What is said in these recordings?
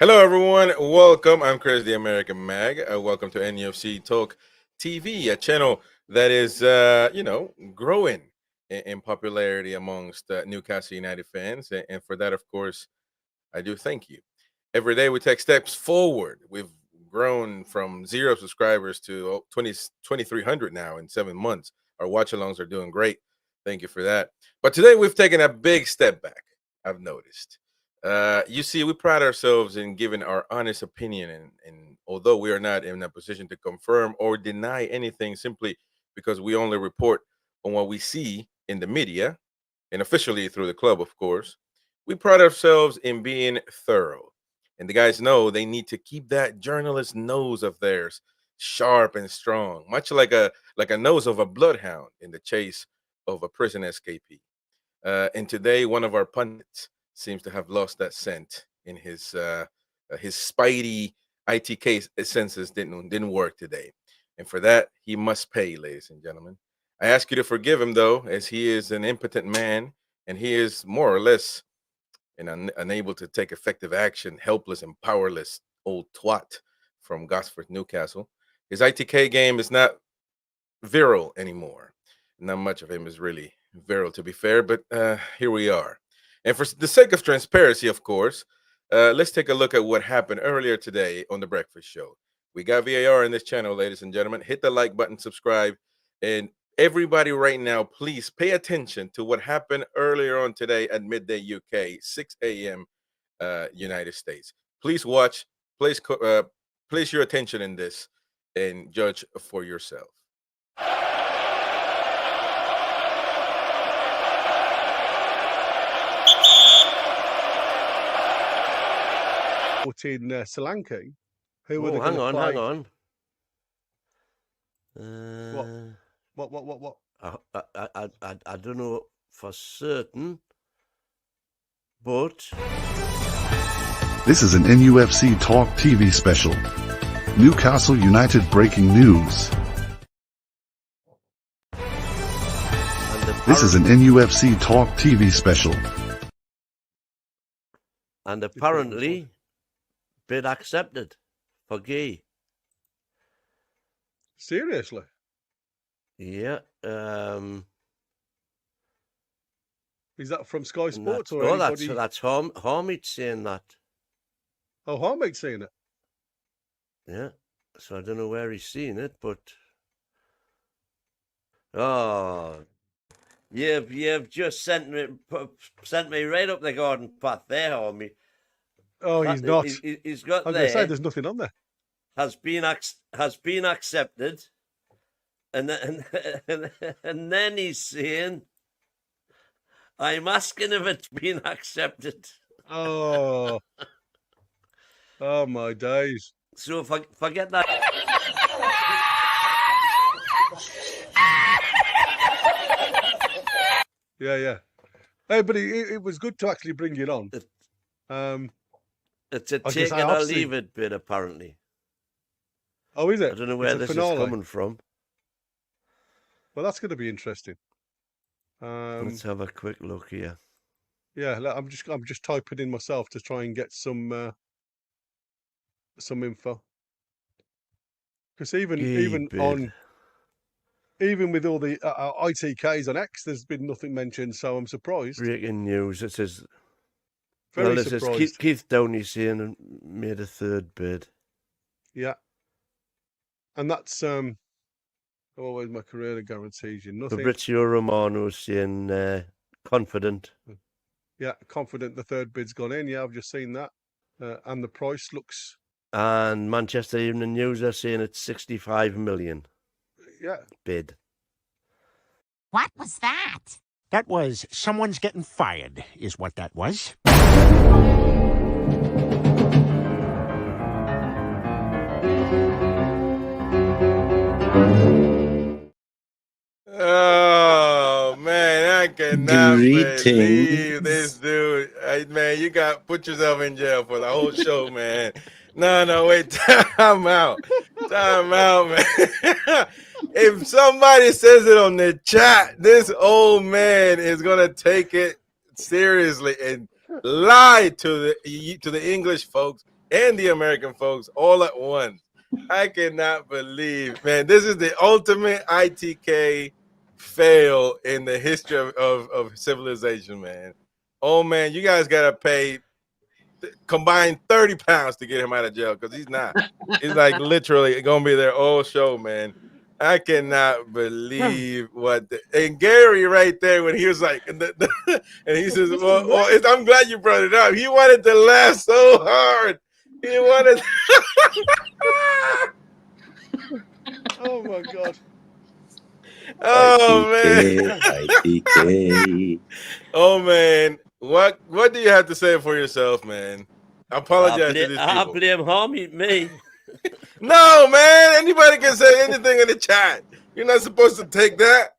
Hello, everyone. Welcome. I'm Chris, the American Mag. Welcome to NUFC Talk TV, a channel that is, growing in popularity amongst Newcastle United fans. And for that, of course, I do thank you. Every day we take steps forward. We've grown from 0 subscribers to 2,300 now in 7 months. Our watch-alongs are doing great. Thank you for that. But today we've taken a big step back, I've noticed. You see, we pride ourselves in giving our honest opinion, and although we are not in a position to confirm or deny anything simply because we only report on what we see in the media and officially through the club, of course, we pride ourselves in being thorough. And the guys know they need to keep that journalist nose of theirs sharp and strong, much like a nose of a bloodhound in the chase of a prison escapee. And today, one of our pundits seems to have lost that scent in his spidey ITK senses didn't work today, and for that he must pay, ladies and gentlemen. I ask you to forgive him, though, as he is an impotent man and he is more or less unable to take effective action, helpless and powerless old twat from Gosford, Newcastle. His ITK game is not virile anymore. Not much of him is really virile, to be fair, but here we are. And for the sake of transparency, of course, let's take a look at what happened earlier today on The Breakfast Show. We got VAR in this channel, ladies and gentlemen. Hit the like button, subscribe, and everybody right now, please pay attention to what happened earlier on today at midday UK, 6 a.m. United States. Please watch, place your attention in this, and judge for yourself. In Solanke, who were hang on. What? I don't know for certain, but this is an NUFC Talk TV special. Newcastle United breaking news. This is an NUFC Talk TV special. And apparently bid accepted for Guehi. Seriously? Yeah. Is that from Sky Sports or anybody? That's Harmeet saying that. Oh, Harmeet's saying it? Yeah. So I don't know where he's seen it, but you've just sent me right up the garden path there, Harmeet. Oh, he's not. He's got. I was going to say there's nothing on there. Has been accepted, and then he's saying, "I'm asking if it's been accepted." Oh, oh my days! So forget that. Yeah. Hey, but it was good to actually bring it on. It's a take it or leave it bit, apparently. Oh, is it? I don't know where this is coming from. Well, that's going to be interesting. Let's have a quick look here. Yeah, I'm just typing in myself to try and get some info. Because even with all the ITKs on X, there's been nothing mentioned, so I'm surprised. Breaking news. It says. Very surprised. Keith Downey saying and made a third bid. Yeah. And that's always my career guarantees you nothing. Fabrizio Romano saying confident. Yeah, confident the third bid's gone in. Yeah, I've just seen that. And the price looks. And Manchester Evening News are saying it's 65 million. Yeah. Bid. What was that? That was someone's getting fired, is what that was. Oh man, I cannot believe this dude. Hey, man, you got put yourself in jail for the whole show, man. No, wait, time out, man. If somebody says it on the chat, this old man is gonna take it seriously and lie to the English folks and the American folks all at once. I cannot believe, man, this is the ultimate ITK fail in the history of civilization, man. Oh, man, you guys got to pay combined 30 pounds to get him out of jail because he's not. He's like literally going to be there all show, man. I cannot believe what and Gary right there when he was like, and he says, well, I'm glad you brought it up. He wanted to laugh so hard. He wanted. Oh my God. Oh ITK, man. ITK. Oh man. What do you have to say for yourself, man? I apologize to these I people. blame Harmy, me. No, man. Anybody can say anything in the chat. You're not supposed to take that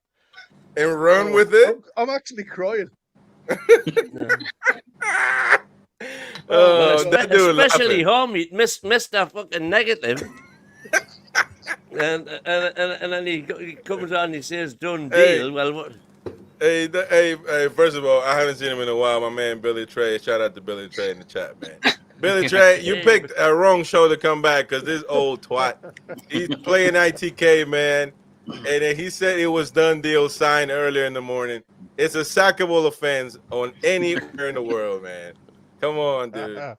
and run with it. I'm actually crying. Oh, that dude Especially laughing. Harmy, Mr. Fucking Negative. and then he comes on and he says, done deal. Hey. Well, what? Hey, first of all, I haven't seen him in a while. My man Billy Trey. Shout out to Billy Trey in the chat, man. Billy Trey, you picked a wrong show to come back because this old twat, he's playing ITK, man. And then he said it was done deal signed earlier in the morning. It's a sackable offense on anywhere in the world, man. Come on, dude. I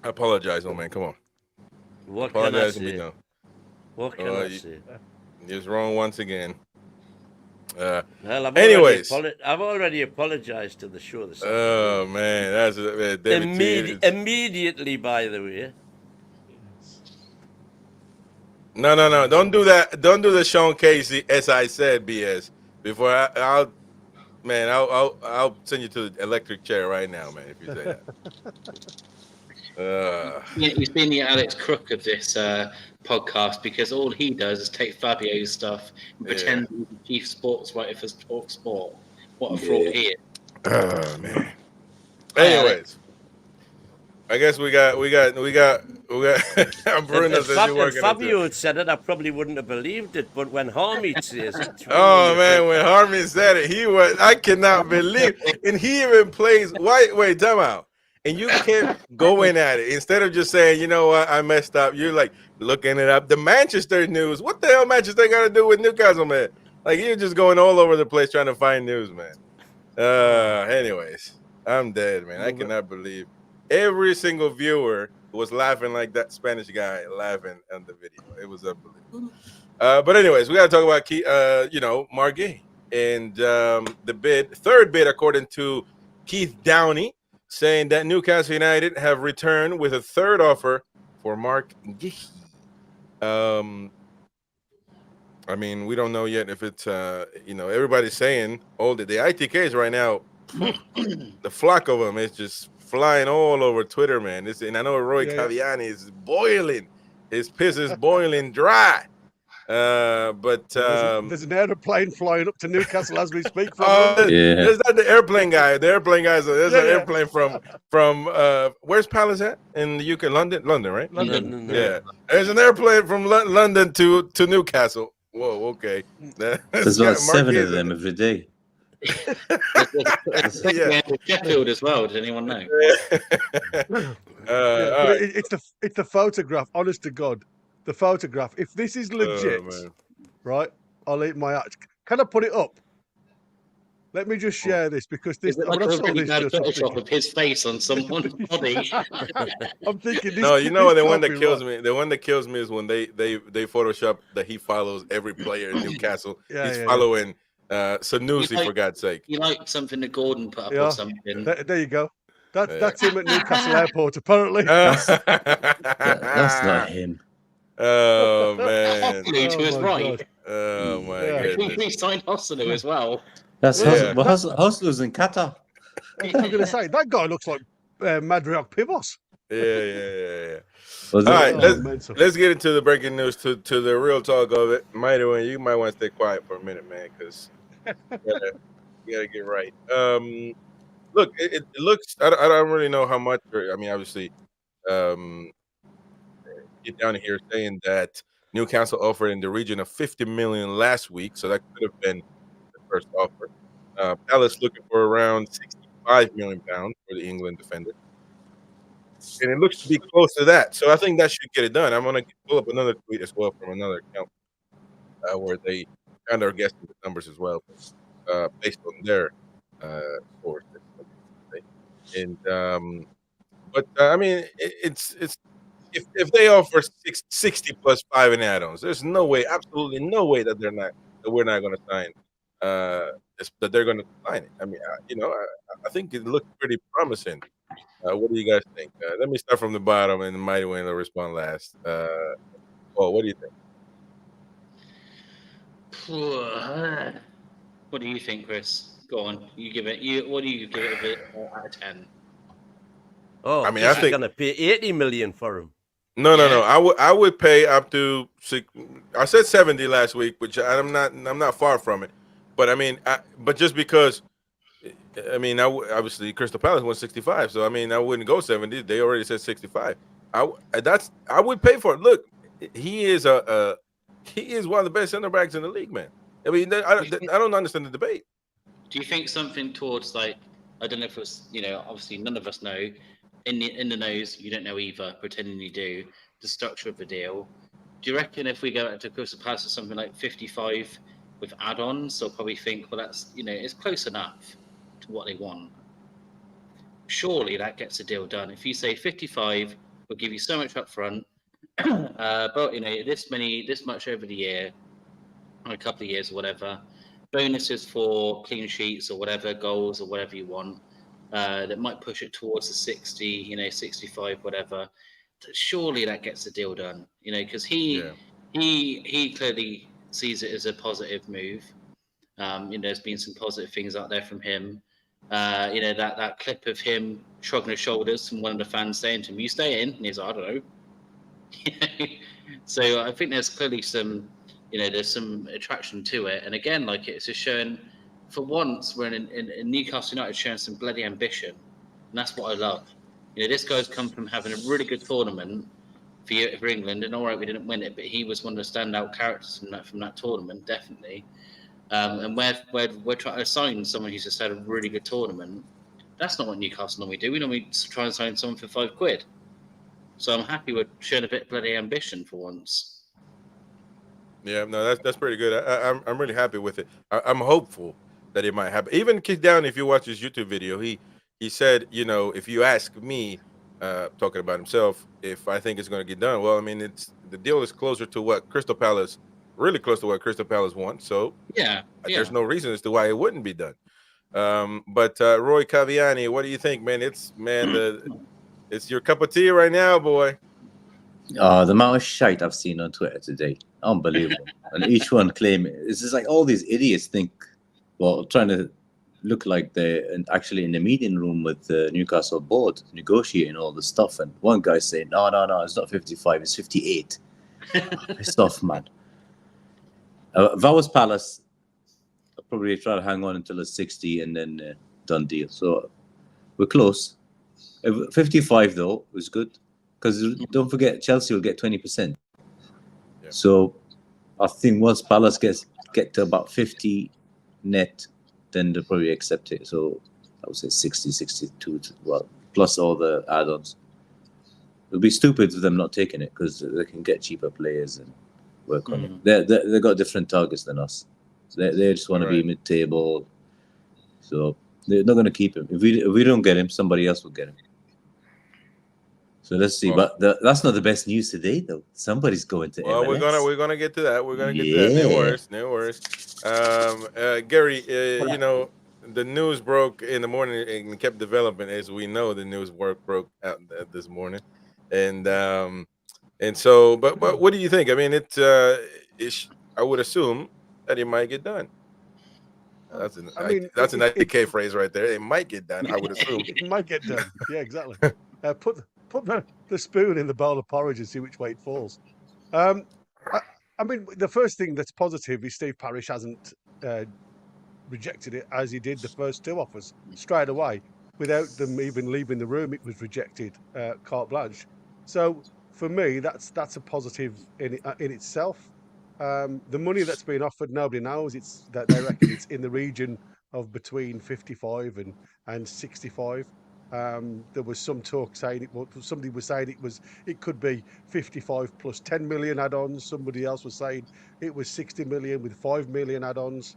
apologize, oh man. Come on. What Apologize can to I me say? now. What can I say? You're wrong once again. Well, anyways, I've already apologized to the show this oh afternoon. man, that's David Immediately, by the way. No. Don't do that. Don't do the Sean Casey, as I said, BS. Before I'll send you to the electric chair right now, man. If you say that. You've been the Alex Crook of this podcast because all he does is take Fabio's stuff and pretend he's the chief sports writer for Talk Sport. What a fraud he is. Oh man. Anyways, I guess we got Bruno If Fabio had said it, I probably wouldn't have believed it. But when Harmy says it, oh man, when Harmy said it, I cannot believe, and he even plays. Wait, time out. And you kept going at it instead of just saying, you know what, I messed up. You're like looking it up. The Manchester news. What the hell Manchester got to do with Newcastle, man? Like you're just going all over the place trying to find news, man. Anyways, I'm dead, man. I cannot believe every single viewer was laughing like that Spanish guy laughing on the video. It was unbelievable. But anyways, we got to talk about Marc Guehi and the third bid according to Keith Downey, saying that Newcastle United have returned with a third offer for Marc Guehi. I mean, we don't know yet if it's, everybody's saying all the ITKs right now, the flock of them is just flying all over Twitter, man. And I know Roy Caviani is boiling. His piss is boiling dry. But there's an airplane flying up to Newcastle as we speak. There's not the airplane guy. The airplane guy. There's an airplane from where's Palace at in the UK? London, right? London. Yeah. There's an airplane from London to Newcastle. Whoa, okay. There's about 7 of them every day. Sheffield as well. Does anyone know? It's the photograph. Honest to God. The photograph. If this is legit, right, I'll eat my act. Can I put it up? Let me just share this because this. Is it like a really bad Photoshop of his face on someone's body? I'm thinking. No, you know what? The one that kills me. The one that kills me is when they Photoshop that he follows every player in Newcastle. He's following Sanusi, for God's sake. You like something that Gordon put up or something? There you go. That's him at Newcastle Airport, apparently. That's not him. Oh man! To his right. Oh my goodness! He signed Hostler as well. That's Hostler's in Qatar. I'm going to say that guy looks like Madriok Pivos. Yeah. All right, let's get into the breaking news to the real talk of it. Mighty Wyn, you might want to stay quiet for a minute, man, because you gotta get right. Look, it looks. I don't really know how much. I mean, obviously, get down here saying that Newcastle offered in the region of 50 million last week, so that could have been the first offer. Palace looking for around £5 million for the England defender. And it looks to be close to that. So I think that should get it done. I'm going to pull up another tweet as well from another account where they kind of are guessing the numbers as well, based on their source. And but I mean, it's if they offer 60 plus 5 in add-ons, there's no way, absolutely no way that we're not going to sign that they're going to sign it. I mean, I think it looks pretty promising. What do you guys think? Let me start from the bottom, and Mighty Wyn will respond last. What do you think? What do you think, Chris? Go on, you give it. What do you give it out of 10? Oh, I mean, I think gonna pay 80 million for him. No. I would pay up to I said 70 last week, which I'm not far from it. But I mean, but just because, I mean, obviously Crystal Palace won 65, so I mean, I wouldn't go 70. They already said 65. I would pay for it. Look, he is one of the best center backs in the league, man. I mean, I don't understand the debate. Do you think something towards, like, I don't know if it's, obviously none of us know. In the nose, you don't know either, pretending you do, the structure of the deal. Do you reckon if we go out to Crystal Palace or something like 55 with add-ons, they'll probably think, well, that's, it's close enough to what they want? Surely that gets the deal done. If you say 55, we'll give you so much up front, but, this much over the year, or a couple of years or whatever, bonuses for clean sheets or whatever, goals or whatever you want, that might push it towards the 60, 65, whatever. Surely that gets the deal done, because he clearly sees it as a positive move. There's been some positive things out there from him. That clip of him shrugging his shoulders from one of the fans saying to him, "You stay in," and he's like, "I don't know." So I think there's clearly some, there's some attraction to it. And again, like, it's just showing, for once, we're in Newcastle United showing some bloody ambition, and that's what I love. This guy's come from having a really good tournament for England, and all right, we didn't win it, but he was one of the standout characters from that tournament, definitely. And we're trying to sign someone who's just had a really good tournament. That's not what Newcastle normally do. We normally try and sign someone for £5. So I'm happy we're showing a bit of bloody ambition for once. Yeah, no, that's pretty good. I'm really happy with it. I'm hopeful that it might happen. Even Kick Down, if you watch his YouTube video, he said, if you ask me, talking about himself, if I think it's going to get done, well, I mean, the deal is closer to what Crystal Palace, really close to what Crystal Palace wants. So there's no reason as to why it wouldn't be done. But Roy Caviani, what do you think, man? It's your cup of tea right now, boy. Oh, the amount of shite I've seen on Twitter today, unbelievable. And each one claiming, it's just like all these idiots think, well, trying to look like they're actually in the meeting room with the Newcastle board negotiating all the stuff. And one guy saying, no, it's not 55, it's 58. Pissed off, man. If I was Palace, I'd probably try to hang on until it's 60 and then done deal. So we're close. 55, though, was good. Because don't forget, Chelsea will get 20%. Yeah. So I think once Palace get to about 50 net, then they'll probably accept it. So I would say 60, 62, well, plus all the add-ons. It would be stupid of them not taking it because they can get cheaper players and work on it. They got different targets than us. So they just want to be mid-table. So they're not going to keep him. If we don't get him, somebody else will get him. So let's see, but that's not the best news today, though. Somebody's going to MLS. Well, we're gonna get to that. We're gonna get to that. No worries. Gary, the news broke in the morning and kept developing, as we know. The news broke out this morning, and so, but what do you think? I mean, I would assume that it might get done. That's an IDK phrase right there. It might get done. I would assume it might get done. Yeah, exactly. Put the spoon in the bowl of porridge and see which way it falls. I mean, the first thing that's positive is Steve Parish hasn't rejected it as he did the first two offers straight away without them even leaving the room. It was rejected carte blanche. So for me, that's a positive in itself. The money that's been offered, nobody knows. It's that they reckon it's in the region of between 55 and 65. There was some talk saying somebody was saying it could be 55 plus 10 million add-ons. Somebody else was saying it was 60 million with 5 million add-ons.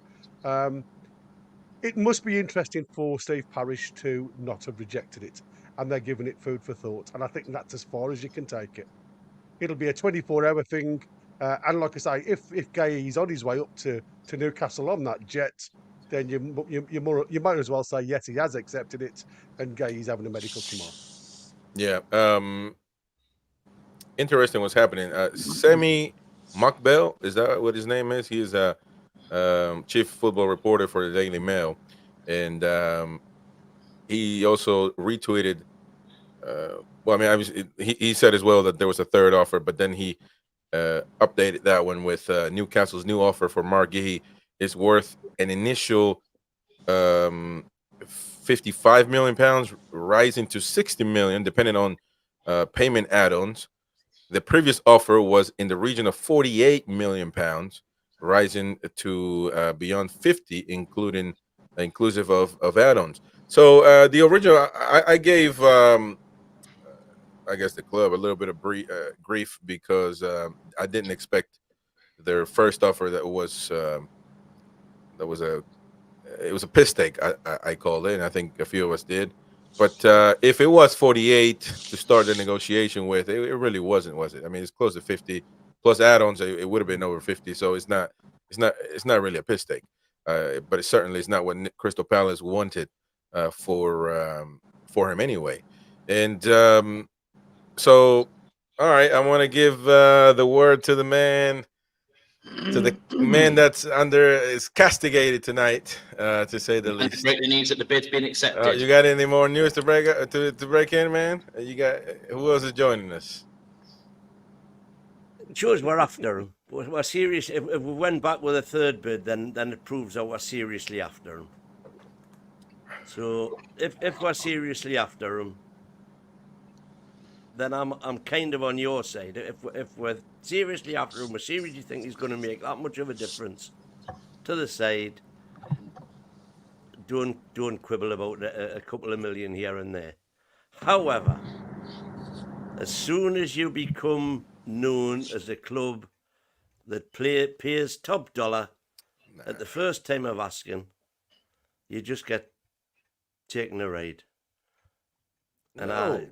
It must be interesting for Steve Parish to not have rejected it, and they're giving it food for thought. And I think that's as far as you can take it. It'll be a 24-hour thing, and like I say, if Guehi's on his way up to Newcastle on that jet, then you might as well say yes, he has accepted it, and Guehi's having a medical tomorrow. Yeah. Interesting what's happening. Semi Mokbel, is that what his name is? He is a chief football reporter for the Daily Mail, and he also retweeted. Well, I mean, obviously, he said as well that there was a third offer, but then he updated that one with Newcastle's new offer for Marc Guehi is worth an initial 55 million pounds, rising to 60 million, depending on payment add-ons. The previous offer was in the region of 48 million pounds, rising to beyond 50, inclusive of add-ons. So the original, I gave, I guess, the club a little bit of grief because I didn't expect their first offer that was it was a piss take, I called it, and I think a few of us did. But if it was 48 to start the negotiation with, it really wasn't, was it? I mean, it's close to 50 plus add-ons. It would have been over 50, so it's not really a piss take. But it certainly is not what Crystal Palace wanted for him anyway. And so, all right, I want to give the word to the man. To the man that's is castigated tonight, to say the least. Break the news that the bid's been accepted. You got any more news to break in, man? You got who else is joining us? It shows we're after him. We're serious. If we went back with a third bid, then it proves that we're seriously after him. So if we're seriously after him, then I'm kind of on your side. If we're seriously after him, we seriously think he's going to make that much of a difference to the side, don't quibble about a couple of million here and there. However, as soon as you become known as a club that pays top dollar at the first time of asking, you just get taken a ride. And I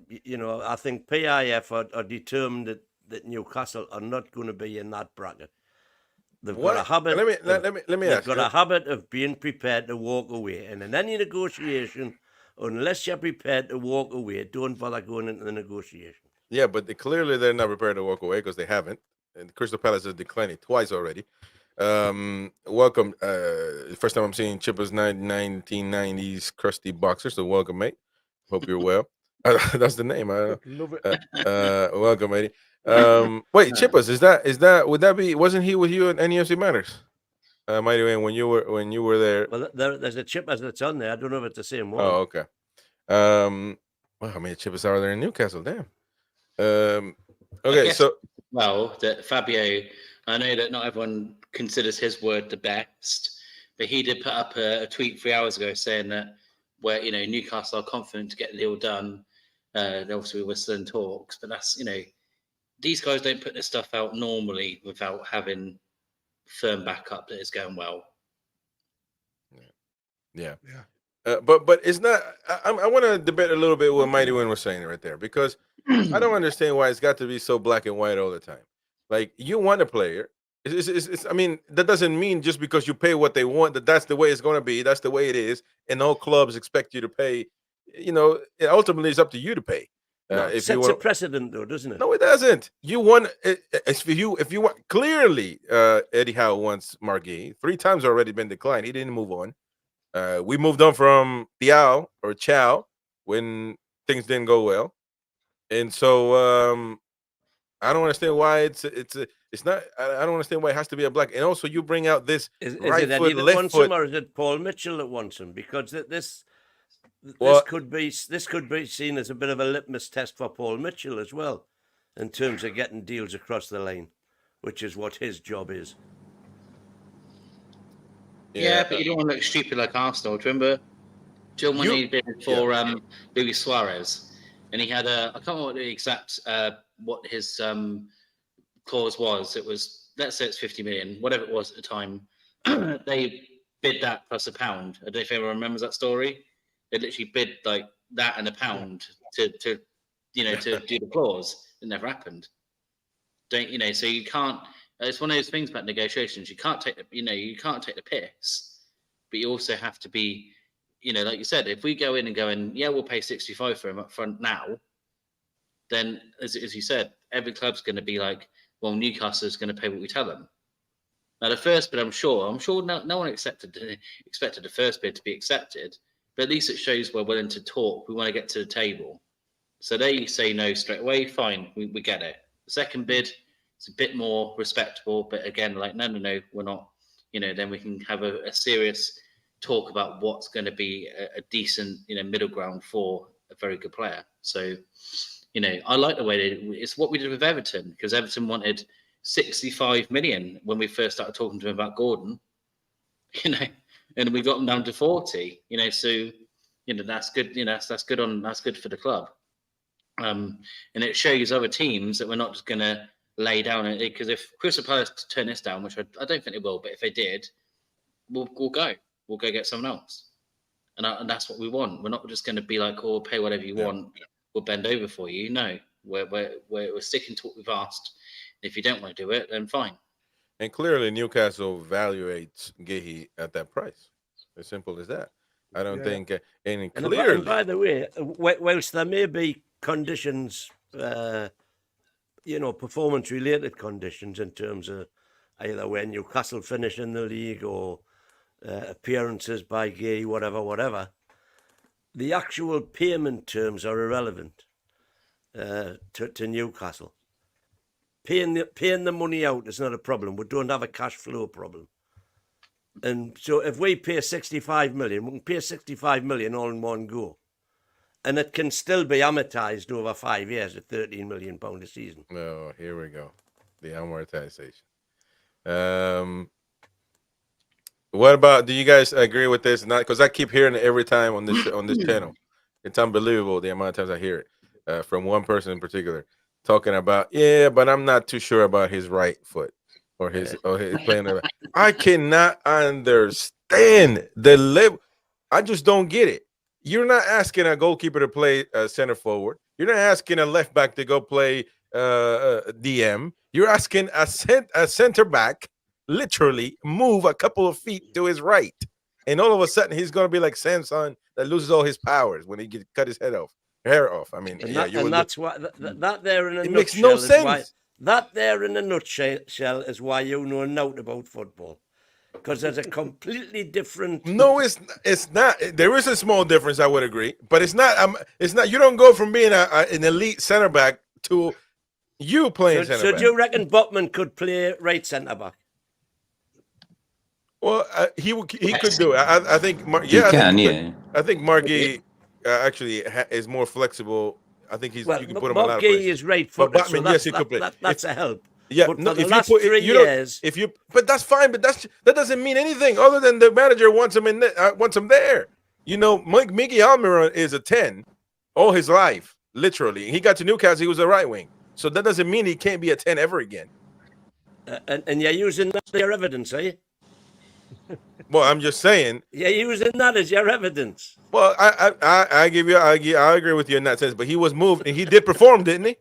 think PIF are determined that Newcastle are not going to be in that bracket. They've got a habit. Let me ask. They've got a habit of being prepared to walk away. And in any negotiation, unless you're prepared to walk away, don't bother going into the negotiation. Yeah, but clearly they're not prepared to walk away because they haven't. And Crystal Palace has declined it twice already. Welcome. First time I'm seeing Chipper's 1990s crusty boxer. So welcome, mate. Hope you're well. That's the name. Love it. Welcome, matey. Wait, Chippers, would that be? Wasn't he with you at NUFC Matters? Mighty Wyn, when you were there. Well, there's a Chippers that's on there. I don't know if it's the same one. Oh, okay. Well, how many Chippers are there in Newcastle? Damn. Okay, so that Fabio, I know that not everyone considers his word the best, but he did put up a tweet 3 hours ago saying that where Newcastle are confident to get the deal done. Obviously, we're still in talks, but that's these guys don't put this stuff out normally without having firm backup that it's going well. Yeah. But it's not. I want to debate a little bit what Mighty Wyn was saying right there, because I don't understand why it's got to be so black and white all the time. Like, you want a player. I mean, that doesn't mean just because you pay what they want that's the way it's going to be. That's the way it is, and all clubs expect you to pay. Ultimately, it's up to you to pay. It sets a precedent, though, doesn't it? No, it doesn't. You want if you want clearly. Eddie Howe wants Marc Guehi 3 times already been declined. He didn't move on. We moved on from Diaz or Chow when things didn't go well, and so I don't understand why it's not. I don't understand why it has to be a black. And also, you bring out this right it Eddie foot, that left wants foot. him, or is it Paul Mitchell that wants him? Because this could be seen as a bit of a litmus test for Paul Mitchell as well, in terms of getting deals across the line, which is what his job is. Yeah, but you don't want to look stupid like Arsenal. Do you remember John when he bid for Luis Suarez, and he had I can't remember what the exact what his clause was. It was, let's say it's 50 million, whatever it was at the time. They bid that plus £1. I don't know if anyone remembers that story. They literally bid like that and £1 to to do the clause. It never happened. So you can't. It's one of those things about negotiations. You can't take you can't take the piss, but you also have to be, like you said, if we go in and go in, yeah, we'll pay 65 for him up front now, then as you said, every club's going to be like, well, Newcastle is going to pay what we tell them. Now the first bid, I'm sure no one expected the first bid to be accepted, but at least it shows we're willing to talk. We want to get to the table. So they say no straight away. Fine, we get it. The second bid, it's a bit more respectable, but again, like no, we're not. Then we can have a serious talk about what's going to be a decent, middle ground for a very good player. So, I like the way it's what we did with Everton, because Everton wanted 65 million when we first started talking to him about Gordon, and we got him down to 40, so, that's good. That's good for the club. And it shows other teams that we're not just going to lay down it, because if Crystal Palace turn this down, which I don't think they will, but if they did, we'll go get someone else, and that's what we want. We're not just going to be like, oh, pay whatever you want, we'll bend over for you. No, we're sticking to what we've asked. If you don't want to do it, then fine. And clearly Newcastle evaluates Guehi at that price. As simple as that. I don't think, and clearly. And by the way, whilst there may be conditions, performance-related conditions in terms of either when Newcastle finish in the league or appearances by Guehi, whatever, the actual payment terms are irrelevant to Newcastle. Paying the money out is not a problem. We don't have a cash flow problem. And so if we pay 65 million, we can pay 65 million all in one go. And it can still be amortized over 5 years at £13 million a season. Oh, here we go. The amortization. What about, do you guys agree with this? Not because I keep hearing it every time on this channel. It's unbelievable the amount of times I hear it from one person in particular talking about, but I'm not too sure about his right foot or his playing. I cannot understand the level. I just don't get it. You're not asking a goalkeeper to play center forward. You're not asking a left back to go play DM. You're asking a center back literally move a couple of feet to his right, and all of a sudden he's going to be like Samson that loses all his powers when he gets cut his hair off. I mean, that's why that there in a it nutshell makes no sense. That there in a nutshell is why you know nothing about football. Because there's a completely different. No, it's not. There is a small difference, I would agree, but it's not. It's not. You don't go from being an elite center back to you playing center back. So do you reckon Botman could play right center back? Well, he could do it. I think. I think Marc Guehi actually is more flexible. I think you can put him on a lot of places. Marc Guehi is right footed. But Botman, yes, he could play. That's a help. Yeah, but no, for the last 3 years, but that's fine. But that doesn't mean anything other than the manager wants him wants him there. Mickey Almiron is a 10 all his life, literally. He got to Newcastle, he was a right wing. So that doesn't mean he can't be a 10 ever again. And you're using that as your evidence, are you? Well, I'm just saying. You're using that as your evidence. Well, I agree with you in that sense. But he was moved and he did perform, didn't he?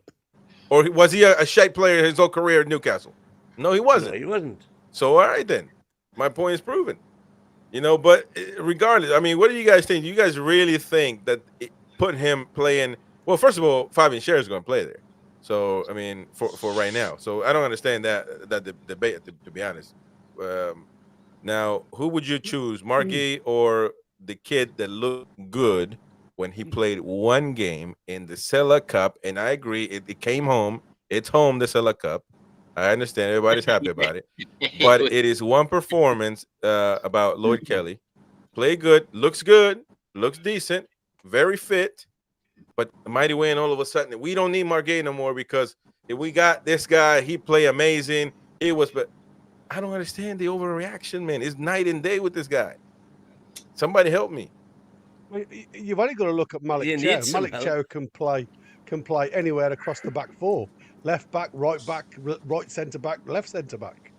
Or was he a shite player his whole career at Newcastle? No, he wasn't. No, he wasn't. So, all right, then. My point is proven. But regardless, I mean, what do you guys think? Do you guys really think that putting him playing – well, first of all, Fabian Schär is going to play there. So, I mean, for right now. So, I don't understand that debate, to be honest. Now, who would you choose, Marc Guehi or the kid that looked good when he played one game in the Sella Cup? And I agree, it came home. It's home, the Sella Cup. I understand everybody's happy about it. But it is one performance about Lloyd Kelly. Play good, looks decent, very fit. But Mighty Wyn, all of a sudden, we don't need Marc Guehi no more because if we got this guy, he play amazing. But I don't understand the overreaction, man. It's night and day with this guy. Somebody help me. You've only got to look at Malik You Chow. need some Malik help. Chow can play anywhere across the back four: left back, right centre back, left centre back.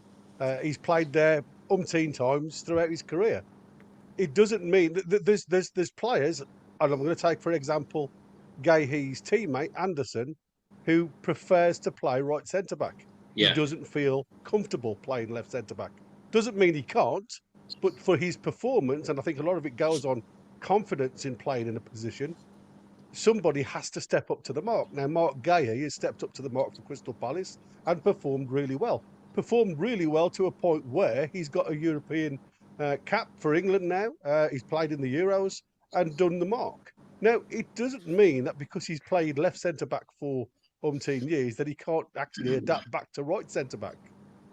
He's played there umpteen times throughout his career. It doesn't mean that there's players, and I'm going to take for example Guehi's teammate Anderson, who prefers to play right centre back. Yeah. He doesn't feel comfortable playing left centre back. Doesn't mean he can't, but for his performance, and I think a lot of it goes on confidence in playing in a position, somebody has to step up to the mark. Now, Marc Guehi has stepped up to the mark for Crystal Palace and performed really well. Performed really well to a point where he's got a European cap for England now. He's played in the Euros and done the mark. Now, it doesn't mean that because he's played left centre-back for umpteen years that he can't actually adapt back to right centre-back.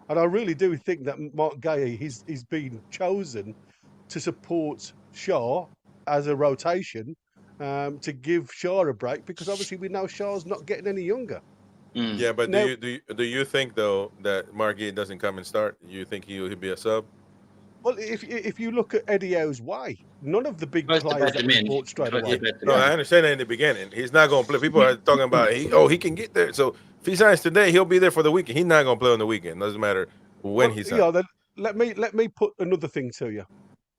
And I really do think that Marc Guehi, he's been chosen to support Shaw as a rotation to give Shaw a break, because obviously we know Shaw's not getting any younger. Yeah, but Now- do you think though that Marc Guehi doesn't come and start? You think he'll be a sub? Well, if you look at Eddie Howe's way, none of the big Tries to players bed that him we in. bought straight Tries to away. bed him No, in. I understand that in the beginning. He's not going to play. People are talking about he can get there. So if he signs today, he'll be there for the weekend. He's not going to play on the weekend. Doesn't matter when he signs. Yeah, then let me put another thing to you.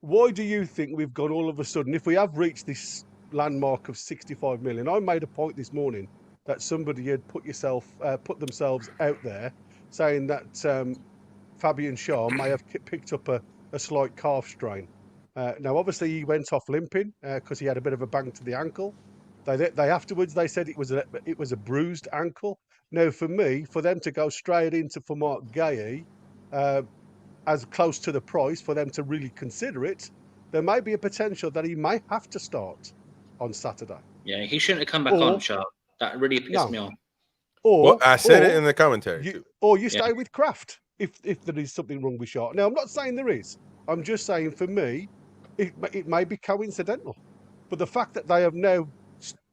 Why do you think we've gone all of a sudden, if we have reached this landmark of 65 million? I made a point this morning that somebody had put themselves out there saying that Fabian Shaw may have picked up a slight calf strain. Now, obviously, he went off limping because he had a bit of a bang to the ankle. They afterwards they said it was a bruised ankle. Now, for me, for them to go straight into for Marc Guehi, as close to the price for them to really consider it, there may be a potential that he may have to start on Saturday. Yeah, he shouldn't have come back Or- on, Sharp. That really pissed me off. Or Well, I said it or in the commentary. too. you stay with Kraft if there is something wrong with Shaw. Now, I'm not saying there is. I'm just saying, for me, it may be coincidental. But the fact that they have now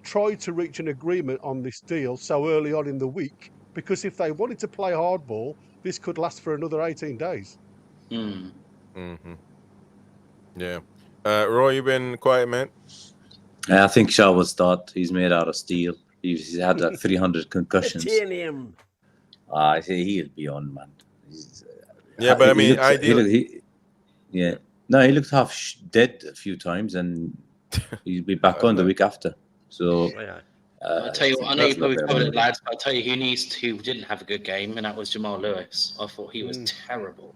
tried to reach an agreement on this deal so early on in the week, because if they wanted to play hardball, this could last for another 18 days. Mm. Mm-hmm. Yeah. Roy, you been quiet, man? I think Shaw will start. He's made out of steel. He's had 300 concussions. Titanium. I say he'll be on, man. Yeah, but I mean, ideally, yeah. No, he looked half dead a few times, and he'll be back on the week after. So, Yeah. I'll tell you what, I know that's you probably not covered bad. it, lads, but I'll tell you who didn't have a good game, and that was Jamal Lewis. I thought he was terrible.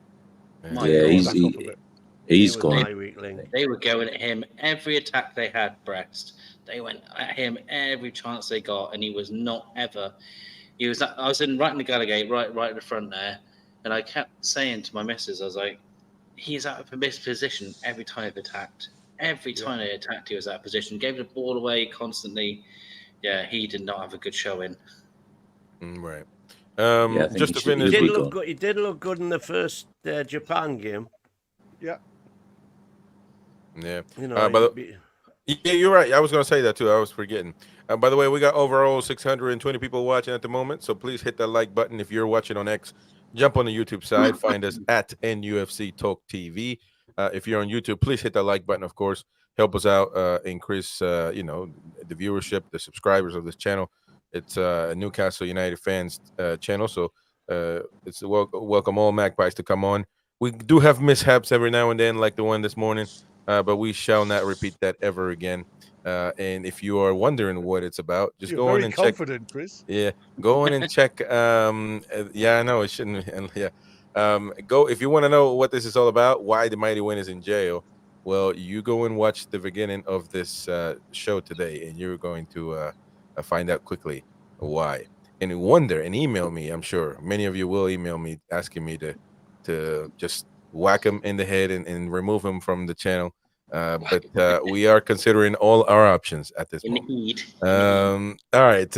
My Yeah, God. he's Back off a bit. he's He was gone. my weakling. They were going at him every attack they had, Brest. They went at him every chance they got, and he was not ever. I was right in the Gallagate, right at the front there, and I kept saying to my missus, I was like, he's out of his position every time they've attacked. Every time they attacked, he was out of position. Gave the ball away constantly. Yeah, he did not have a good showing. Right. Yeah, I think Just he to should- finish. he'll He be did look gone. good. He did look good in the first Japan game. Yeah. Yeah. You know, By the- Yeah, you're right. I was going to say that too. I was forgetting. By the way, we got overall 620 people watching at the moment. So please hit that like button if you're watching on X. Jump on the YouTube side. Find us at NUFCtalkTV. If you're on YouTube, please hit that like button. Of course, help us out. Increase, the viewership, the subscribers of this channel. It's a Newcastle United fans channel. So it's welcome all Magpies to come on. We do have mishaps every now and then, like the one this morning. But we shall not repeat that ever again. And if you are wondering what it's about, just You're go in very and check. confident, Chris. Yeah, go in and check. Yeah, I know it shouldn't. And yeah, go if you want to know what this is all about. Why the Mighty Wyn is in jail? Well, you go and watch the beginning of this show today, and you're going to find out quickly why. And wonder and email me. I'm sure many of you will email me asking me to just whack him in the head and remove him from the channel. But we are considering all our options at this moment. Indeed. All right.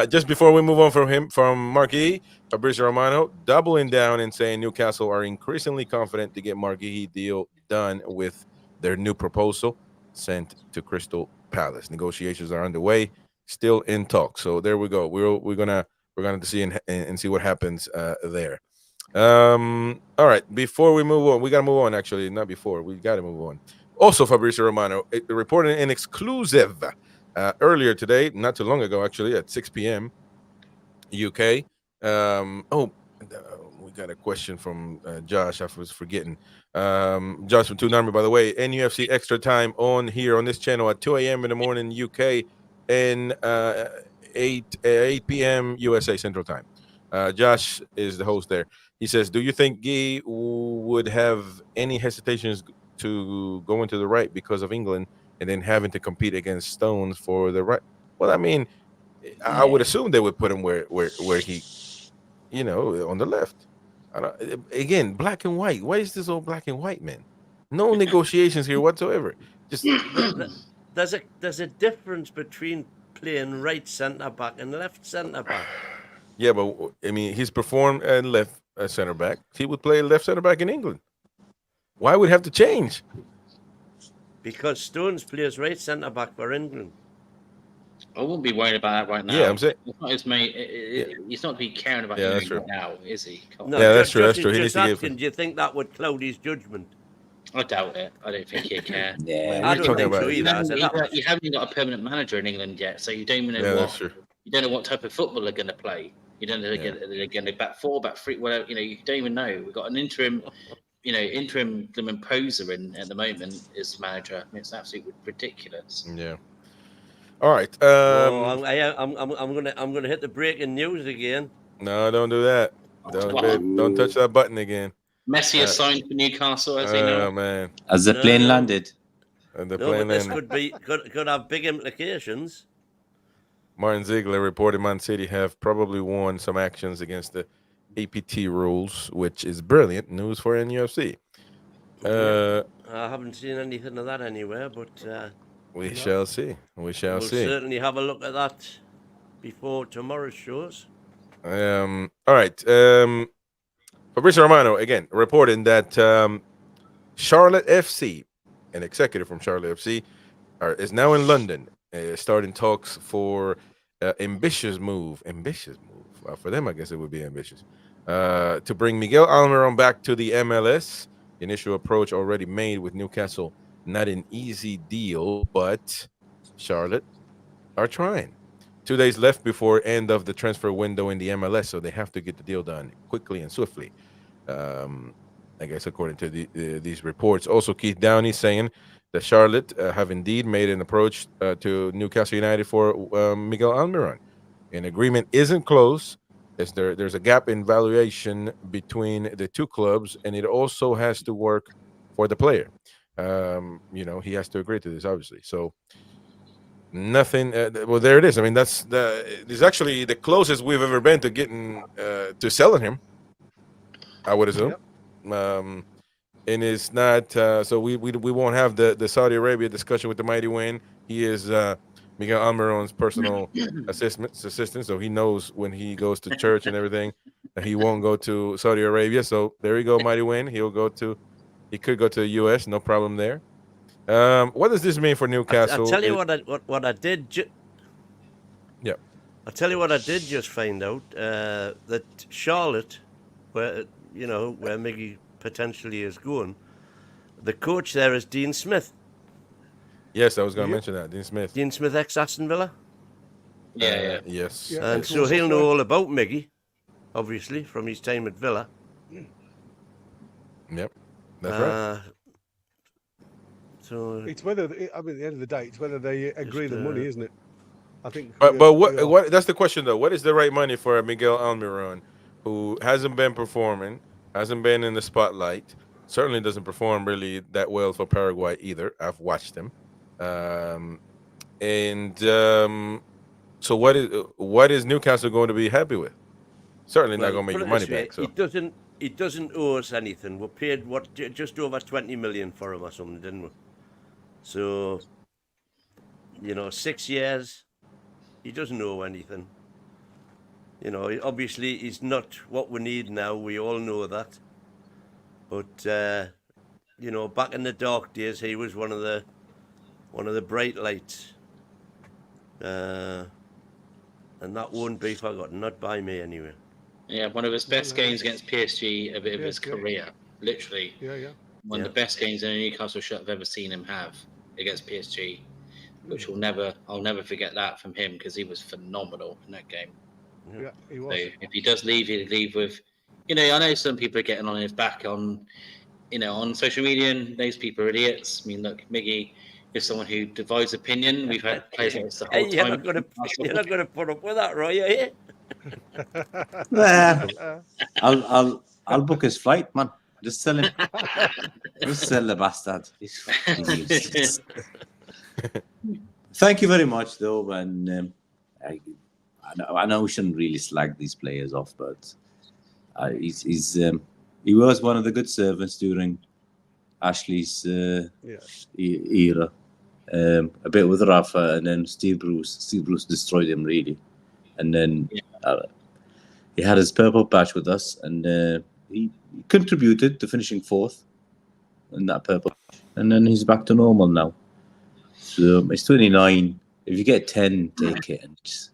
Just before we move on from Marc Guehi, Fabrizio Romano doubling down and saying Newcastle are increasingly confident to get Marc Guehi deal done with their new proposal sent to Crystal Palace. Negotiations are underway, still in talk. So there we go. We're gonna see and see what happens there. All right, before we move on, we gotta move on. Actually, not before, we gotta move on. Also, Fabrizio Romano reported an exclusive earlier today, not too long ago, actually, at 6 p.m. UK. We got a question from Josh. I was forgetting. Josh from Toonami, by the way. NUFC Extra Time on here on this channel at 2 a.m. in the morning UK and 8 p.m. USA Central Time. Josh is the host there. He says, do you think Guehi would have any hesitations to go into the right because of England and then having to compete against Stones for the right? Well, I mean, I would assume they would put him where he, on the left. Again, black and white. Why is this all black and white, man? No negotiations here whatsoever. Just there's a difference between playing right centre back and left centre back. Yeah, but I mean, he's performed at left center back. He would play left center back in England. Why would he have to change? Because Stones plays right centre back for England. I wouldn't be worried about that right now. Yeah, I'm saying it's not his mate. He's not to be caring about that's England true. now, is he? No, yeah, that's true. That's true. He needs Just to asking, do you think that would cloud his judgment? I doubt it. I don't think he'd care. Yeah. I don't think so about? either. I said that You haven't got a permanent manager in England yet, so you don't even know That's true. you don't know what type of football they're going to play. You don't know they're going to back four, back three, whatever. You don't even know. We've got an interim poser in at the moment as manager. I mean, it's absolutely ridiculous. Yeah. All right. I'm gonna hit the breaking news again. No, don't do that. Don't touch that button again. Messi is signed for Newcastle, as you know. Oh man. As the plane landed. And the No, plane but this landed. could have big implications. Martin Ziegler reported Man City have probably won some actions against the APT rules, which is brilliant news for NUFC. I haven't seen anything of that anywhere, but We shall see. We shall we'll see. certainly have a look at that before tomorrow's shows. All right. Fabrizio Romano again reporting that Charlotte FC, an executive from Charlotte FC, is now in London, starting talks for ambitious move. For them, I guess it would be ambitious. To bring Miguel Almiron back to the MLS. Initial approach already made with Newcastle. Not an easy deal, but Charlotte are trying. 2 days left before end of the transfer window in the MLS, so they have to get the deal done quickly and swiftly. I guess according to these reports. Also, Keith Downey saying that Charlotte have indeed made an approach to Newcastle United for Miguel Almiron. An agreement isn't close. There's a gap in valuation between the two clubs, and it also has to work for the player. He has to agree to this, obviously. So nothing. Well, there it is. I mean, this is actually the closest we've ever been to getting to selling him, I would assume. Yep. And it's not. So we won't have the Saudi Arabia discussion with the Mighty Wyn. He is Miguel Almiron's personal assistant, so he knows when he goes to church and everything that he won't go to Saudi Arabia. So there you go, Mighty Wyn. He could go to the U.S. No problem there. What does this mean for Newcastle? I'll tell you what I did. Yeah. I'll tell you what I did just find out. That Charlotte, where Miggy potentially is going, the coach there is Dean Smith. Yes, I was going to mention that. Dean Smith. Dean Smith, ex-Aston Villa. Yeah. Yes. Yeah, And so he'll know all about Miggy, obviously, from his time at Villa. Yep. That's right. So it's whether, at the end of the day, it's whether they agree the money, isn't it? I think. But what? That's the question, though. What is the right money for Miguel Almiron, who hasn't been performing, hasn't been in the spotlight, certainly doesn't perform really that well for Paraguay either. I've watched him. So what is Newcastle going to be happy with? Certainly not going to make your money back. So He doesn't owe us anything. We paid just over 20 million for him or something, didn't we? So 6 years, he doesn't owe anything. Obviously he's not what we need now. We all know that. But back in the dark days, he was one of the bright lights. And that won't be forgotten, not by me anyway. Yeah, one of his best games against PSG of his career, literally. Yeah. one of the best games in a Newcastle shirt I've ever seen him have against PSG, which I'll never forget that from him because he was phenomenal in that game. Yeah, he was. So if he does leave, he'll leave with, I know some people are getting on his back on, on social media, and those people are idiots. I mean, look, Miggy is someone who divides opinion. We've had players like this the whole You're time. You're not going to put up with that, Roy, are you? I'll book his flight, man. Just sell him. Just sell the bastard. He's fucking useless. Thank you very much, though. And I know we shouldn't really slag these players off, but he was one of the good servants during Ashley's era. A bit with Rafa, and then Steve Bruce. Steve Bruce destroyed him really, and then he had his purple patch with us, and he contributed to finishing 4th in that purple patch, and then he's back to normal now. So he's 29. If you get 10, take it, and just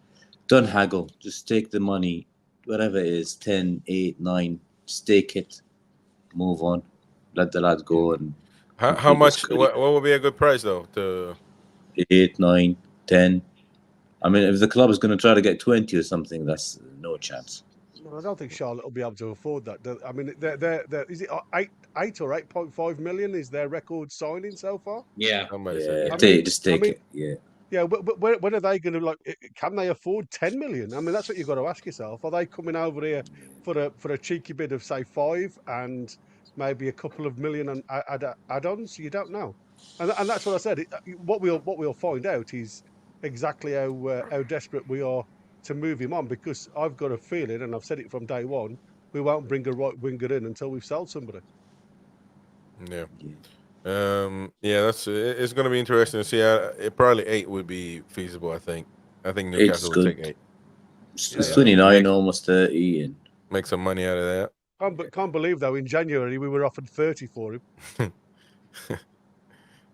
don't haggle. Just take the money, whatever it is, 10, 8, 9. Just take it, move on, let the lad go. And how much? What would be a good price though? To 8, 9, 10. I mean, if the club is going to try to get 20 or something, that's no chance. No, I don't think Charlotte will be able to afford that. I mean, is it 8 or 8.5 million is their record signing so far? Yeah. Just take it. Yeah. Yeah, but when are they going to can they afford 10 million? I mean, that's what you've got to ask yourself. Are they coming over here for a cheeky bid of say 5 and maybe a couple of million on add-ons? You don't know, and that's what I said. What we'll find out is exactly how desperate we are to move him on, because I've got a feeling, and I've said it from day one, we won't bring a right winger in until we've sold somebody. Yeah. It's going to be interesting to see. Probably 8 would be feasible. I think Newcastle would take 8. It's 29, almost 30, and make some money out of that. Can't believe though, in January we were offered 30 for him.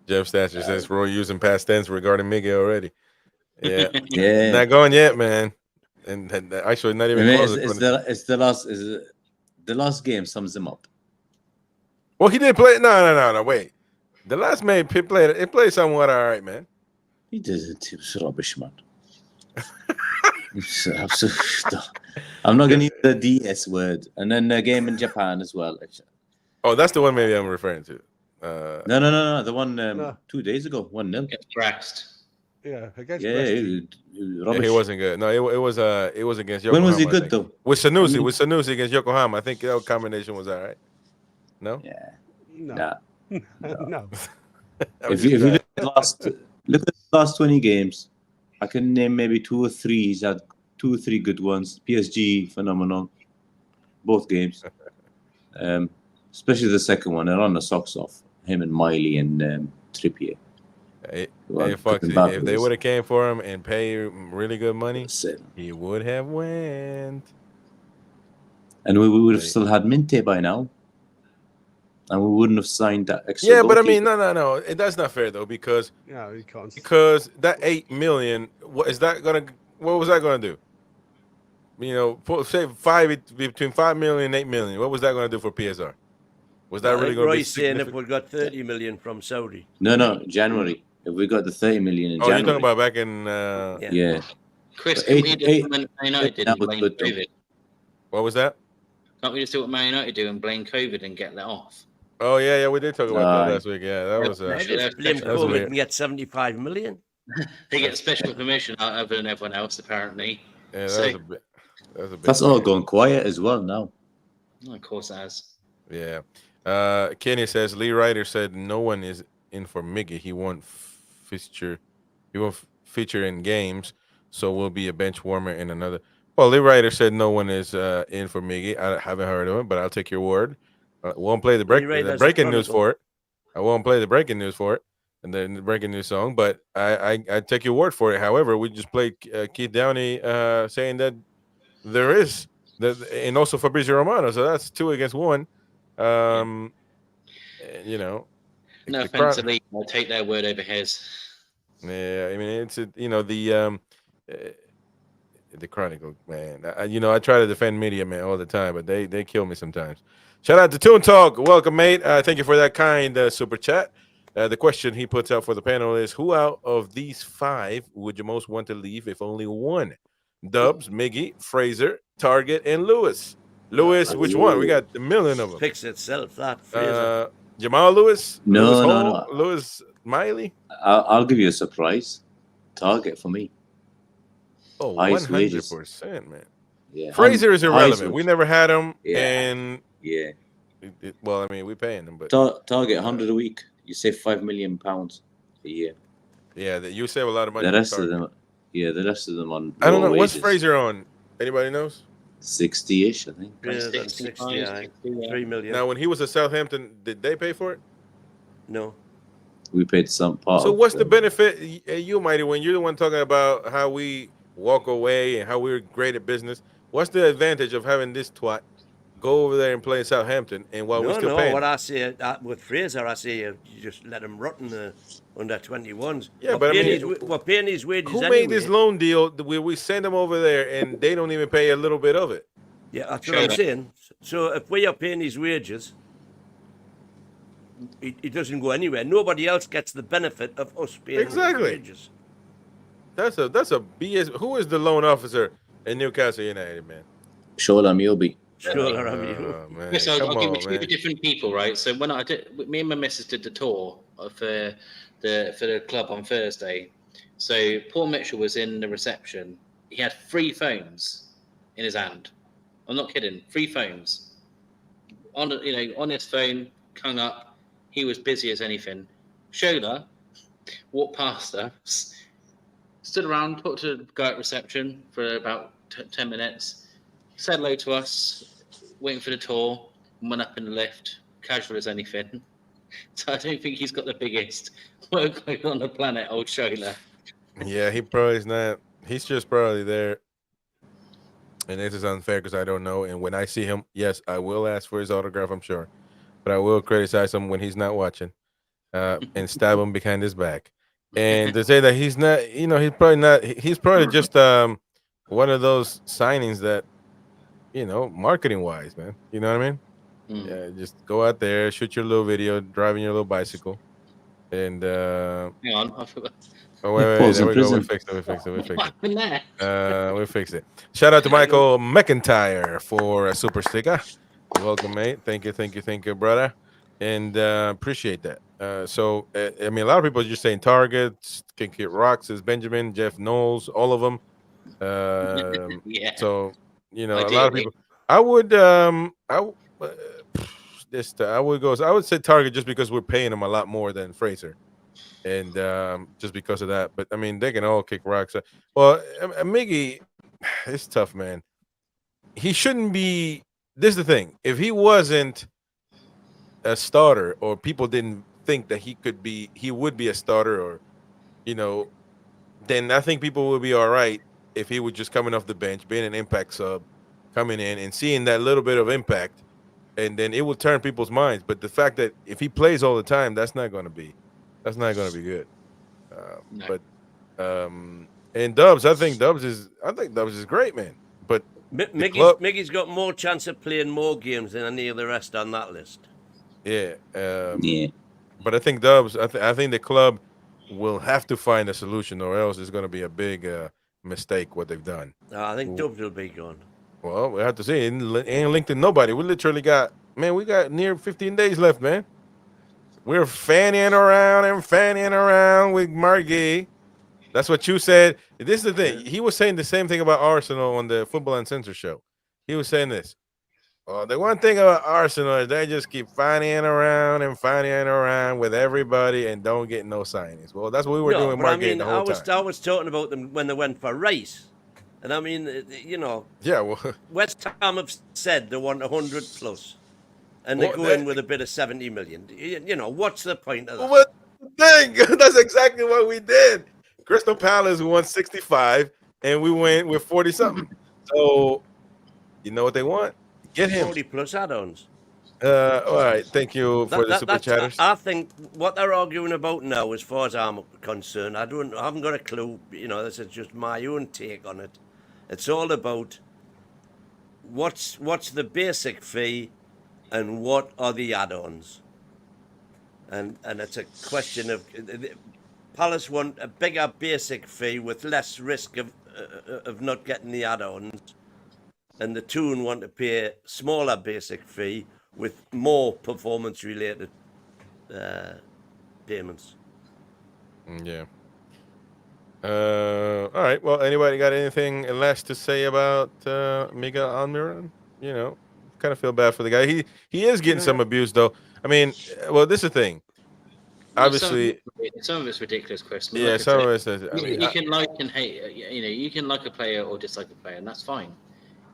Jeff Thatcher says Roy using past tense regarding Miggy already. Yeah, yeah, not going yet, man. And actually, not even close. It's the last game sums him up. Well, he did play. No. Wait, the last man played somewhat all right, man. He didn't. He was rubbish, man. I'm not going to use the DS word. And then the game in Japan as well. Oh, that's the one maybe I'm referring to. No. The one 2 days ago, 1-0 against Brest. Yeah, against Brest. He wasn't good. No, it was against Yokohama. When was he good though? With Sanusi against Yokohama. I think that combination was all right. No. Yeah. No. If you look at the last 20 games, I can name maybe 2 or 3. He's had 2 or 3 good ones. PSG, phenomenal. Both games. Especially the second one. They're on the socks off. Him and Miley and Trippier. If they would have came for him and paid really good money, he would have went. And we would have still had Minte by now. And we wouldn't have signed that extra. Yeah, but I mean, no. That's not fair though, because you can't. Because that 8 million, what was that gonna do? Say between 5 million and 8 million. What was that gonna do for PSR? Was that really going to be saying if we got 30 million from Saudi? No, January. If we got the 30 million in January. You're talking about back in yeah. Chris, can we do what Man United did and blame COVID? What was that? Can't we just do what Man United do and blame COVID and get that off? Oh yeah, we did talk about that last week. Yeah, that was blame COVID and get 75 million. They get special permission other than everyone else, apparently. Yeah, that was a bit. That's all gone quiet as well now. Oh, of course it has. Yeah. Kenny says Lee Ryder said no one is in for Miggy. He won't feature in games, so will be a bench warmer in another. Well, Lee Ryder said no one is in for Miggy. I haven't heard of him, but I'll take your word. Won't play the breaking news for it. I won't play the breaking news for it, and then the breaking news song. But I take your word for it. However, we just played Keith Downey saying that there is and also Fabrizio Romano. So that's 2 against 1. No offense to Lee, I'll take their word over his. Yeah, I mean it's the Chronicle, man. I try to defend media, man, all the time, but they kill me sometimes. Shout out to Toon Talk. Welcome, mate. Thank you for that kind super chat. The question he puts out for the panel is: who out of these 5 would you most want to leave if only one? Dubs, Miggy, Fraser, Target, and Lewis. Lewis, which one? We got a million of them. Picks itself, that. Fraser. Jamal Lewis? No, Lewis no, Hall, no. Lewis Miley? I'll give you a surprise. Target for me. Oh, Highest wages. 100%, man. Yeah. Fraser is irrelevant. Highest We never had him, Yeah. and Yeah. well, I mean, we're paying him, but Target 100 a week. You save £5 million a year. yeah, you save a lot of money. The on rest of Target. them, the rest of them on. I don't know. lower What's wages. Fraser on? Anybody knows? 60-ish, I think. Yeah, 60, 60, 3 million. Now, when he was at Southampton, did they pay for it? No. We paid some part. So of what's the them. benefit? You, Mighty, when you're the one talking about how we walk away and how we're great at business, what's the advantage of having this twat go over there and play in Southampton and while we're still paying? What I say with Fraser, I say you just let him rot in the under 21s. Yeah, we're but I paying mean, we're paying his wages Who anyway. made this loan deal where we send them over there and they don't even pay a little bit of it? Yeah, that's what I'm saying. So if we are paying his wages, he doesn't go anywhere. Nobody else gets the benefit of us paying Exactly. his wages. That's a BS. Who is the loan officer in Newcastle United, man? Shola Miobi. Sure, I mean, Man, Chris, I'll come give on, you 2 man. different people, right? So when me and my missus did the tour for the club on Thursday. So Paul Mitchell was in the reception. He had 3 phones in his hand. I'm not kidding. 3 phones on his phone, hung up. He was busy as anything. Shola walked past us, stood around, talked to the guy at reception for about 10 minutes. Said hello to us, waiting for the tour, and went up in the lift, casual as anything. So I don't think he's got the biggest workload on the planet, old Shola. Yeah, he probably is not. He's just probably there. And this is unfair because I don't know. And when I see him, yes, I will ask for his autograph, I'm sure. But I will criticize him when he's not watching and stab him behind his back. And to say that he's not, he's probably not. He's probably just one of those signings that, marketing wise, man. You know what I mean? Yeah, just go out there, shoot your little video, driving your little bicycle, and Hang on, I forgot. oh wait, Pause there in we go. We prison. fixed it. What happened there? We fixed it. Shout out to Michael McIntyre for a super sticker. Welcome, mate. Thank you, brother, and appreciate that. I mean, a lot of people are just saying Targets, King Kid Rock says Benjamin, Jeff Knowles, all of them. Yeah. So a lot of Ideally. people. I would I would say Target just because we're paying them a lot more than Fraser, and just because of that. But I mean, they can all kick rocks. Well, Miggy, it's tough, man. He shouldn't be. This is the thing. If he wasn't a starter, or people didn't think that he would be a starter, or then I think people would be all right if he was just coming off the bench, being an impact sub, coming in and seeing that little bit of impact, and then it will turn people's minds. But the fact that if he plays all the time, that's not going to be good. No. But and Dubs, I think Dubs is great, man. But Miggy's got more chance of playing more games than any of the rest on that list. yeah, Yeah. but I think Dubs, I think the club will have to find a solution, or else it's going to be a big mistake what they've done. I think Dubs will be gone. Well, we have to see. It ain't linked to nobody. We literally got near 15 days left, man. We're fanning around with Marc Guehi. That's what you said. This is the thing. He was saying the same thing about Arsenal on the Football Uncensored show. He was saying this. The one thing about Arsenal is they just keep fanning around with everybody and don't get no signings. Well, that's what we were doing with Marc Guehi the whole time. I was talking about them when they went for Rice. And I mean, Yeah, well, West Ham have said they want 100 plus, and they go in with a bid of 70 million. What's the point of that? what thing? That's exactly what we did. Crystal Palace won 65, and we went with 40 something. So, you know what they want? Get him. 40 plus add-ons. All right. Thank you for the super chatters. I think what they're arguing about now, as far as I'm concerned, I haven't got a clue. This is just my own take on it. It's all about what's the basic fee and what are the add-ons. And it's a question of Palace want a bigger basic fee with less risk of not getting the add-ons, and the Toon want to pay a smaller basic fee with more performance-related payments. Yeah. All right. Well, anybody got anything less to say about Miguel Almiron? You know, kind of feel bad for the guy. He is getting some abuse, though. I mean, well, this is the thing. Obviously, some of it's ridiculous, Chris. Yeah, like some I of it's. said, you can like and hate. You can like a player or dislike a player, and that's fine.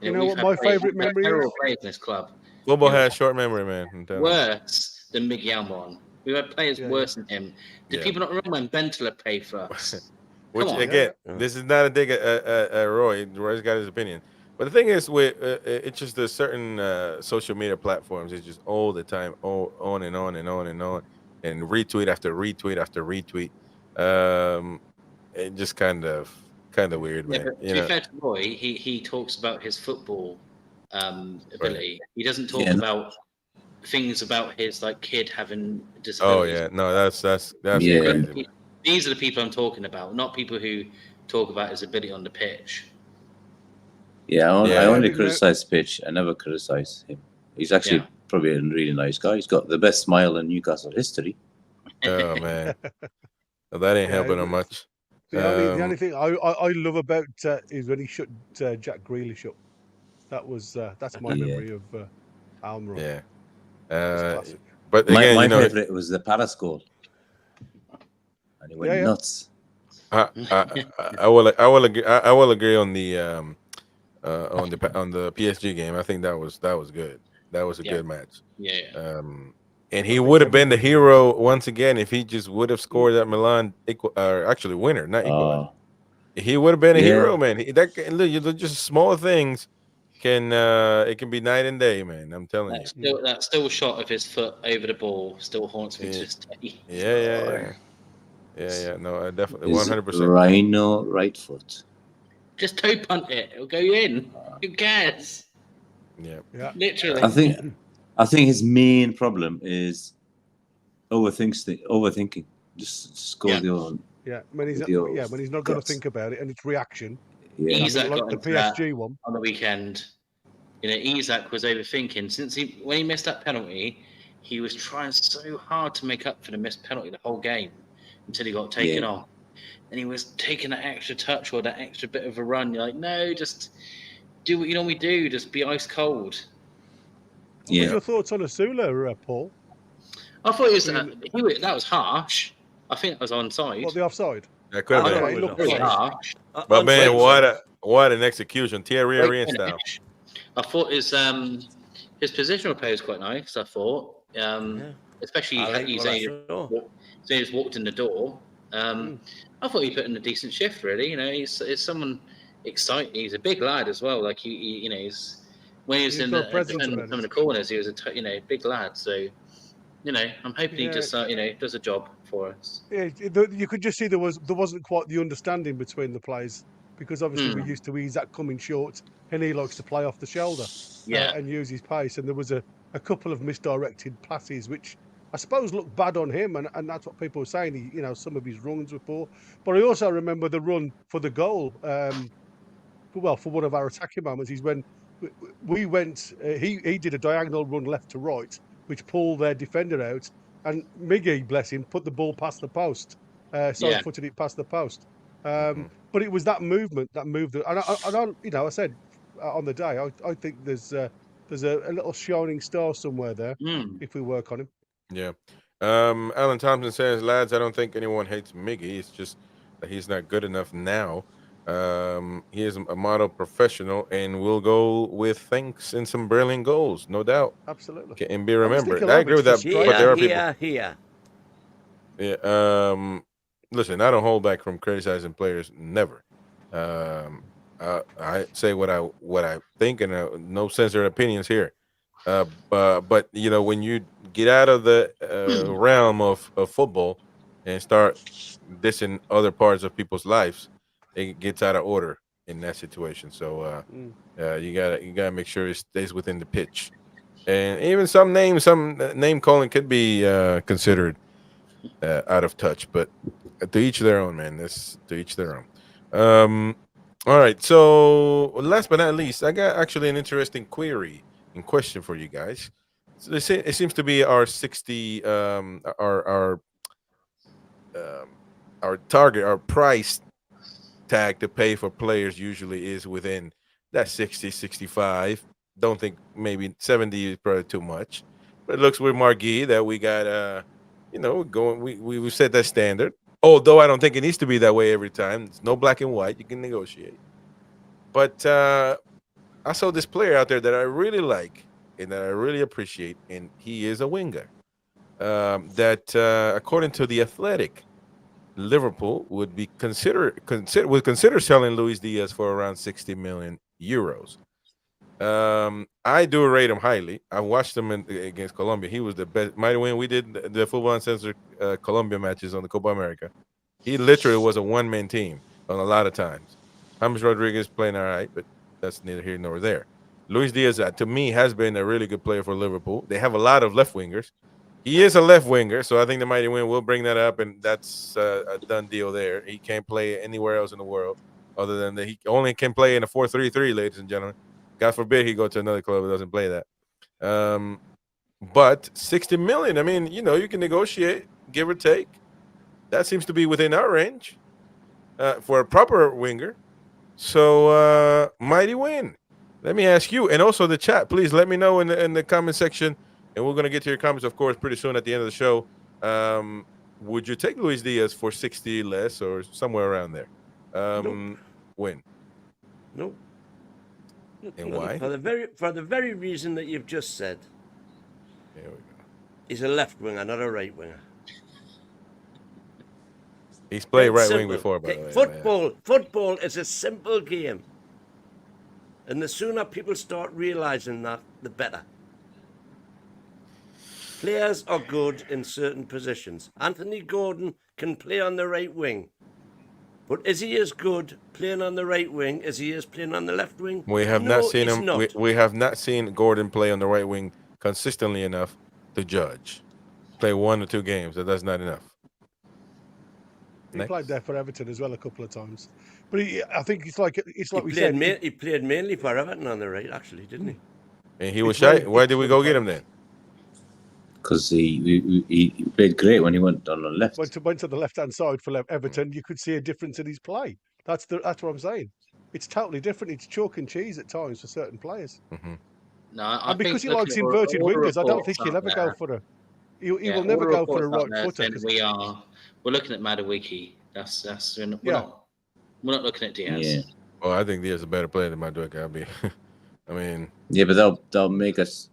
You know what my favourite memory is? Players in this club. Football has short memory, man. I'm telling you. Worse than Miguel Almiron. We've had players worse than him. Did people not remember when Benteler played for us? Which Come on. again, this is not a dig at Roy. Roy's got his opinion, but the thing is, with it's just the certain social media platforms. It's just all the time, on and on and on and on, and retweet after retweet after retweet. It just kind of weird, man. But to be fair to Roy, he talks about his football ability. He doesn't talk about things about his kid having disabilities. Oh yeah, no, that's crazy. These are the people I'm talking about, not people who talk about his ability on the pitch. Yeah, I only criticize pitch. I never criticize him. He's actually probably a really nice guy. He's got the best smile in Newcastle history. Oh man, well, that ain't helping him much. The only thing I love about is when he shut Jack Grealish up. That's my memory of Almiron. Yeah. Classic. But again, my favorite was the Palace goal, and he went nuts. I will agree on the PSG game. I think that was good. That was a good match. Yeah. And he would have been the hero once again if he just would have scored that Milan actually winner, not equal. He would have been a hero, man. Look, just small things it can be night and day, man. I'm telling you. That still shot of his foot over the ball still haunts me to this day. Yeah. No, I definitely 100%. Rhino right foot. Just toe punt it. It'll go in. Who cares? Yeah. Literally. I think his main problem is overthinking. Just go the own. Yeah, when he's not going to think about it and it's reaction. Yeah. Isak like got the into PSG that one on the weekend. Isak was overthinking when he missed that penalty. He was trying so hard to make up for the missed penalty the whole game until he got taken off, and he was taking that extra touch or that extra bit of a run. You're like, no, just do what you normally do. Just be ice cold. What was your thoughts on Asula, Paul? I thought that was harsh. I think that was onside. What, the offside? That could have been. It was harsh. But man, what an exexecution, Thierry Henry style. I thought his positional play was quite nice. I thought, especially he's just walked in the door. I thought he put in a decent shift. Really, he's someone exciting. He's a big lad as well. Like he's when he was in some of the corners, he was a big lad. So. I'm hoping he just does a job for us. Yeah, you could just see there wasn't quite the understanding between the players because obviously we're used to Isak coming short and he likes to play off the shoulder and use his pace. And there was a couple of misdirected passes which I suppose looked bad on him, and that's what people were saying. Some of his runs were poor. But I also remember the run for the goal. For one of our attacking moments, is when we went. He did a diagonal run left to right, which pulled their defender out, and Miggy, bless him, put the ball past the post, footed it past the post. But it was that movement that moved it. And I said on the day, I think there's a little shining star somewhere there if we work on him. Yeah. Alan Thompson says, lads, I don't think anyone hates Miggy. It's just that he's not good enough now. He is a model professional and will go with thanks and some brilliant goals, no doubt. Absolutely. And be remembered. I agree with that. But there are people. Yeah. Listen, I don't hold back from criticizing players. Never. I say what I think, and no censored opinions here. But when you get out of the realm of football and start dissing other parts of people's lives, it gets out of order. in that situation. So you gotta make sure it stays within the pitch. And even some name calling could be considered out of touch, but to each their own, man. This to each their own. All right. So last but not least, I got actually an interesting query and question for you guys. So it seems to be our 60 our target, our price tag to pay for players usually is within that 60, 65. Don't think maybe 70 is probably too much. But it looks with Marc Guehi that we got going we set that standard. Although I don't think it needs to be that way every time. It's no black and white. You can negotiate. But I saw this player out there that I really like and that I really appreciate, and he is a winger. That according to the Athletic, Liverpool would consider selling Luis Diaz for around 60 million euros. I do rate him highly. I watched him against Colombia. He was the best. Mighty Wyn, we did the Football Uncensored Colombia matches on the Copa America. He literally was a one-man team on a lot of times. James Rodriguez playing all right, but that's neither here nor there. Luis Diaz, to me, has been a really good player for Liverpool. They have a lot of left wingers. He is a left winger, so I think the Mighty Wyn will bring that up, and that's a done deal there. He can't play anywhere else in the world other than he only can play in a 4-3-3, ladies and gentlemen. God forbid he go to another club that doesn't play that. But 60 million, I mean, you can negotiate, give or take. That seems to be within our range for a proper winger. So, Mighty Wyn, let me ask you, and also the chat, please let me know in the comment section, and we're going to get to your comments, of course, pretty soon at the end of the show. Would you take Luis Diaz for 60 less or somewhere around there? Nope. Wyn? Nope. And why? For the very reason that you've just said. There we go. He's a left winger, not a right winger. He's played right Simple. wing before, by the way. Football is a simple game. And the sooner people start realizing that, the better. Players are good in certain positions. Anthony Gordon can play on the right wing. But is he as good playing on the right wing as he is playing on the left wing? We have not seen him. Not. We have not seen Gordon play on the right wing consistently enough to judge. Play 1 or 2 games. That's not enough. He played there for Everton as well a couple of times. But I think it's like we played said. He played mainly for Everton on the right, actually, didn't he? And he was shy. Why did we go get him then? Because he played great when he went on the left. Went to the left-hand side for Everton. You could see a difference in his play. That's what I'm saying. It's totally different. It's chalk and cheese at times for certain players. Mm-hmm. No, and because he likes inverted wingers, I don't think he'll ever go for a. He will never go for a right footer. We're looking at Madueke. We're not looking at Diaz. Yeah. Well, I think Diaz is a better player than Madueke. I mean. Yeah, but they'll make us.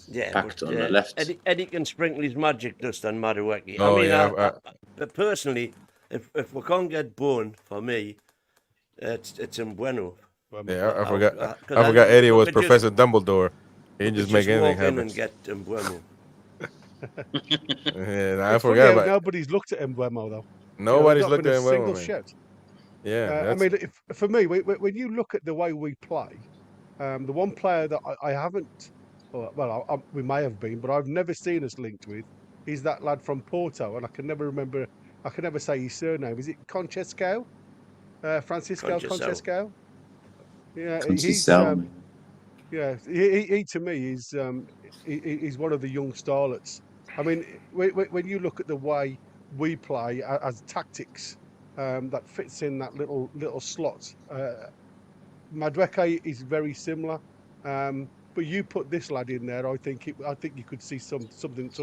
Yeah, packed on the left. Eddie can sprinkle his magic dust on Madueke. Oh, I mean, yeah. But personally, if we can't get Bone, for me, it's Mbueno. Yeah, I forgot Eddie was Professor Dumbledore. He just make anything happen. And get Mbueno. Yeah, I forgot about. Nobody's looked at Mbuemo though. Nobody's looked at Mbuemo. Single shot. Yeah, I mean, for me, when you look at the way we play, the one player that I haven't. Well, we may have been, but I've never seen us linked with. He's that lad from Porto, and I can never remember. I can never say his surname. Is it Concescao? Francisco Concescao? Yeah, he to me is he's one of the young starlets. I mean, when you look at the way we play as tactics, that fits in that little slot. Madueke is very similar. But you put this lad in there, I think you could see some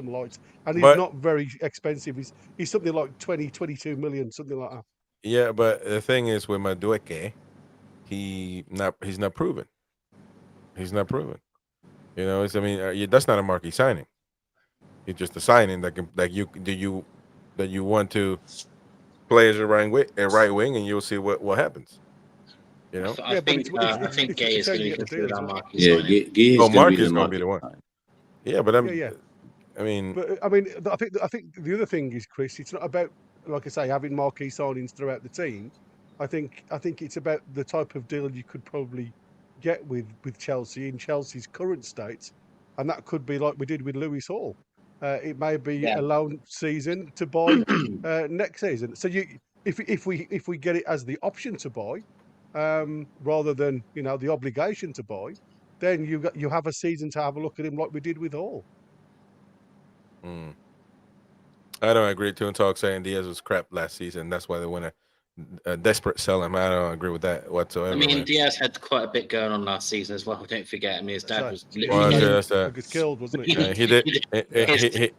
light. And he's not very expensive. He's something like 22 million, something like that. Yeah, but the thing is with Madueke, he's not proven. He's not proven. That's not a marquee signing. It's just a signing that you want to play as a right wing, and you'll see what happens. I think Guehi is going to be considered our marquee. Yeah, Guehi is going to be the one. Yeah, but I mean, I think the other thing is, Chris, it's not about, like I say, having marquee signings throughout the team. I think it's about the type of deal you could probably get with Chelsea in Chelsea's current state, and that could be like we did with Lewis Hall. It may be a loan season to buy next season. So if we get it as the option to buy, rather than the obligation to buy, then you have a season to have a look at him like we did with Hall. I don't agree. Toon Talk saying Diaz was crap last season. That's why they want to desperate sell him. I don't agree with that whatsoever. I mean, man. Diaz had quite a bit going on last season as well. Don't forget. I mean, his dad was Well, literally. He was killed, wasn't he? he did.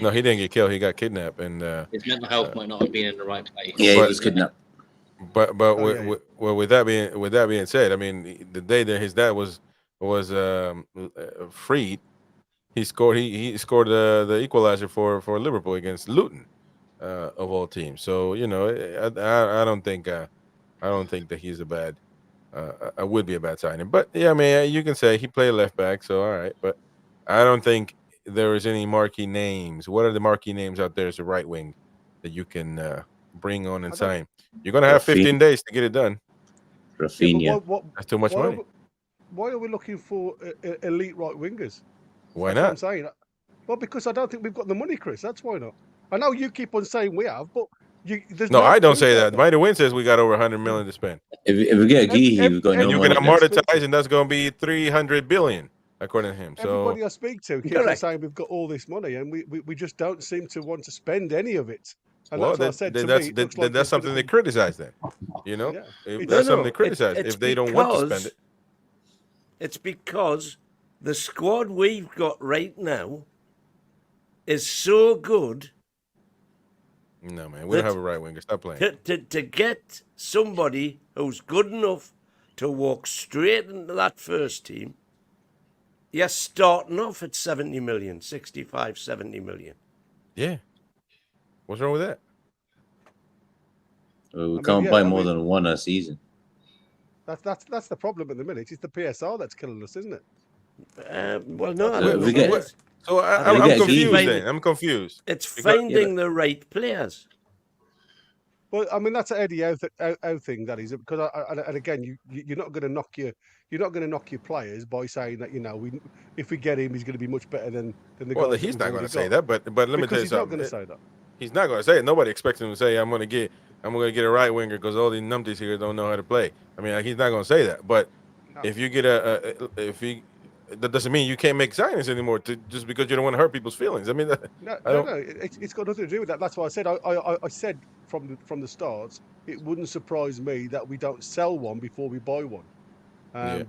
No, he didn't get killed. He got kidnapped, and his mental health might not have been in the right place. Yeah, he was kidnapped. But with that being said, I mean, the day that his dad was freed, he scored the equalizer for Liverpool against Luton, of all teams. So I don't think that he's would be a bad signing. But yeah, I mean, you can say he played left back, so all right. But I don't think there is any marquee names. What are the marquee names out there as a right wing that you can bring on and sign? You're gonna have 15 days to get it done. Rafinha. That's too much money. Why are we looking for elite right wingers? Why That's not? what I'm saying. Well, because I don't think we've got the money, Chris. That's why not. I know you keep on saying we have, but there's No, I don't proof say out that. there. Mighty Wyn says we got over 100 million to spend. If we get Guehi, we've got no And you money. can amortize, and that's going to be 300 billion, according to him. Everybody So I speak to keeps on saying we've got all this money, and we just don't seem to want to spend any of it. And well, that's what I said. that's something they criticize. Then, Yeah. that's something they criticize if they don't want to spend it. It's because the squad we've got right now is so good. No, man, we don't have a right winger. Stop playing. To get somebody who's good enough to walk straight into that first team, you're starting off at 70 million, 65, 70 million. Yeah. What's wrong with that? We can't buy more than one a season. That's the problem at the minute. It's the PSR that's killing us, isn't it? Well, no. So I'm confused. Then I'm confused. It's finding the right players. Well, I mean that's an Eddie Howe thing, that is, because and again, you're not going to knock your players by saying that if we get him, he's going to be much better than the guy. Well, he's not going to say that, but let me tell you something. He's not going to say that. He's not going to say it. Nobody expects him to say, I'm going to get a right winger because all these numpties here don't know how to play. I mean, he's not going to say that. But if you get that doesn't mean you can't make signings anymore just because you don't want to hurt people's feelings. I mean, no, it's got nothing to do with that. That's why I said I said from the start, it wouldn't surprise me that we don't sell one before we buy one.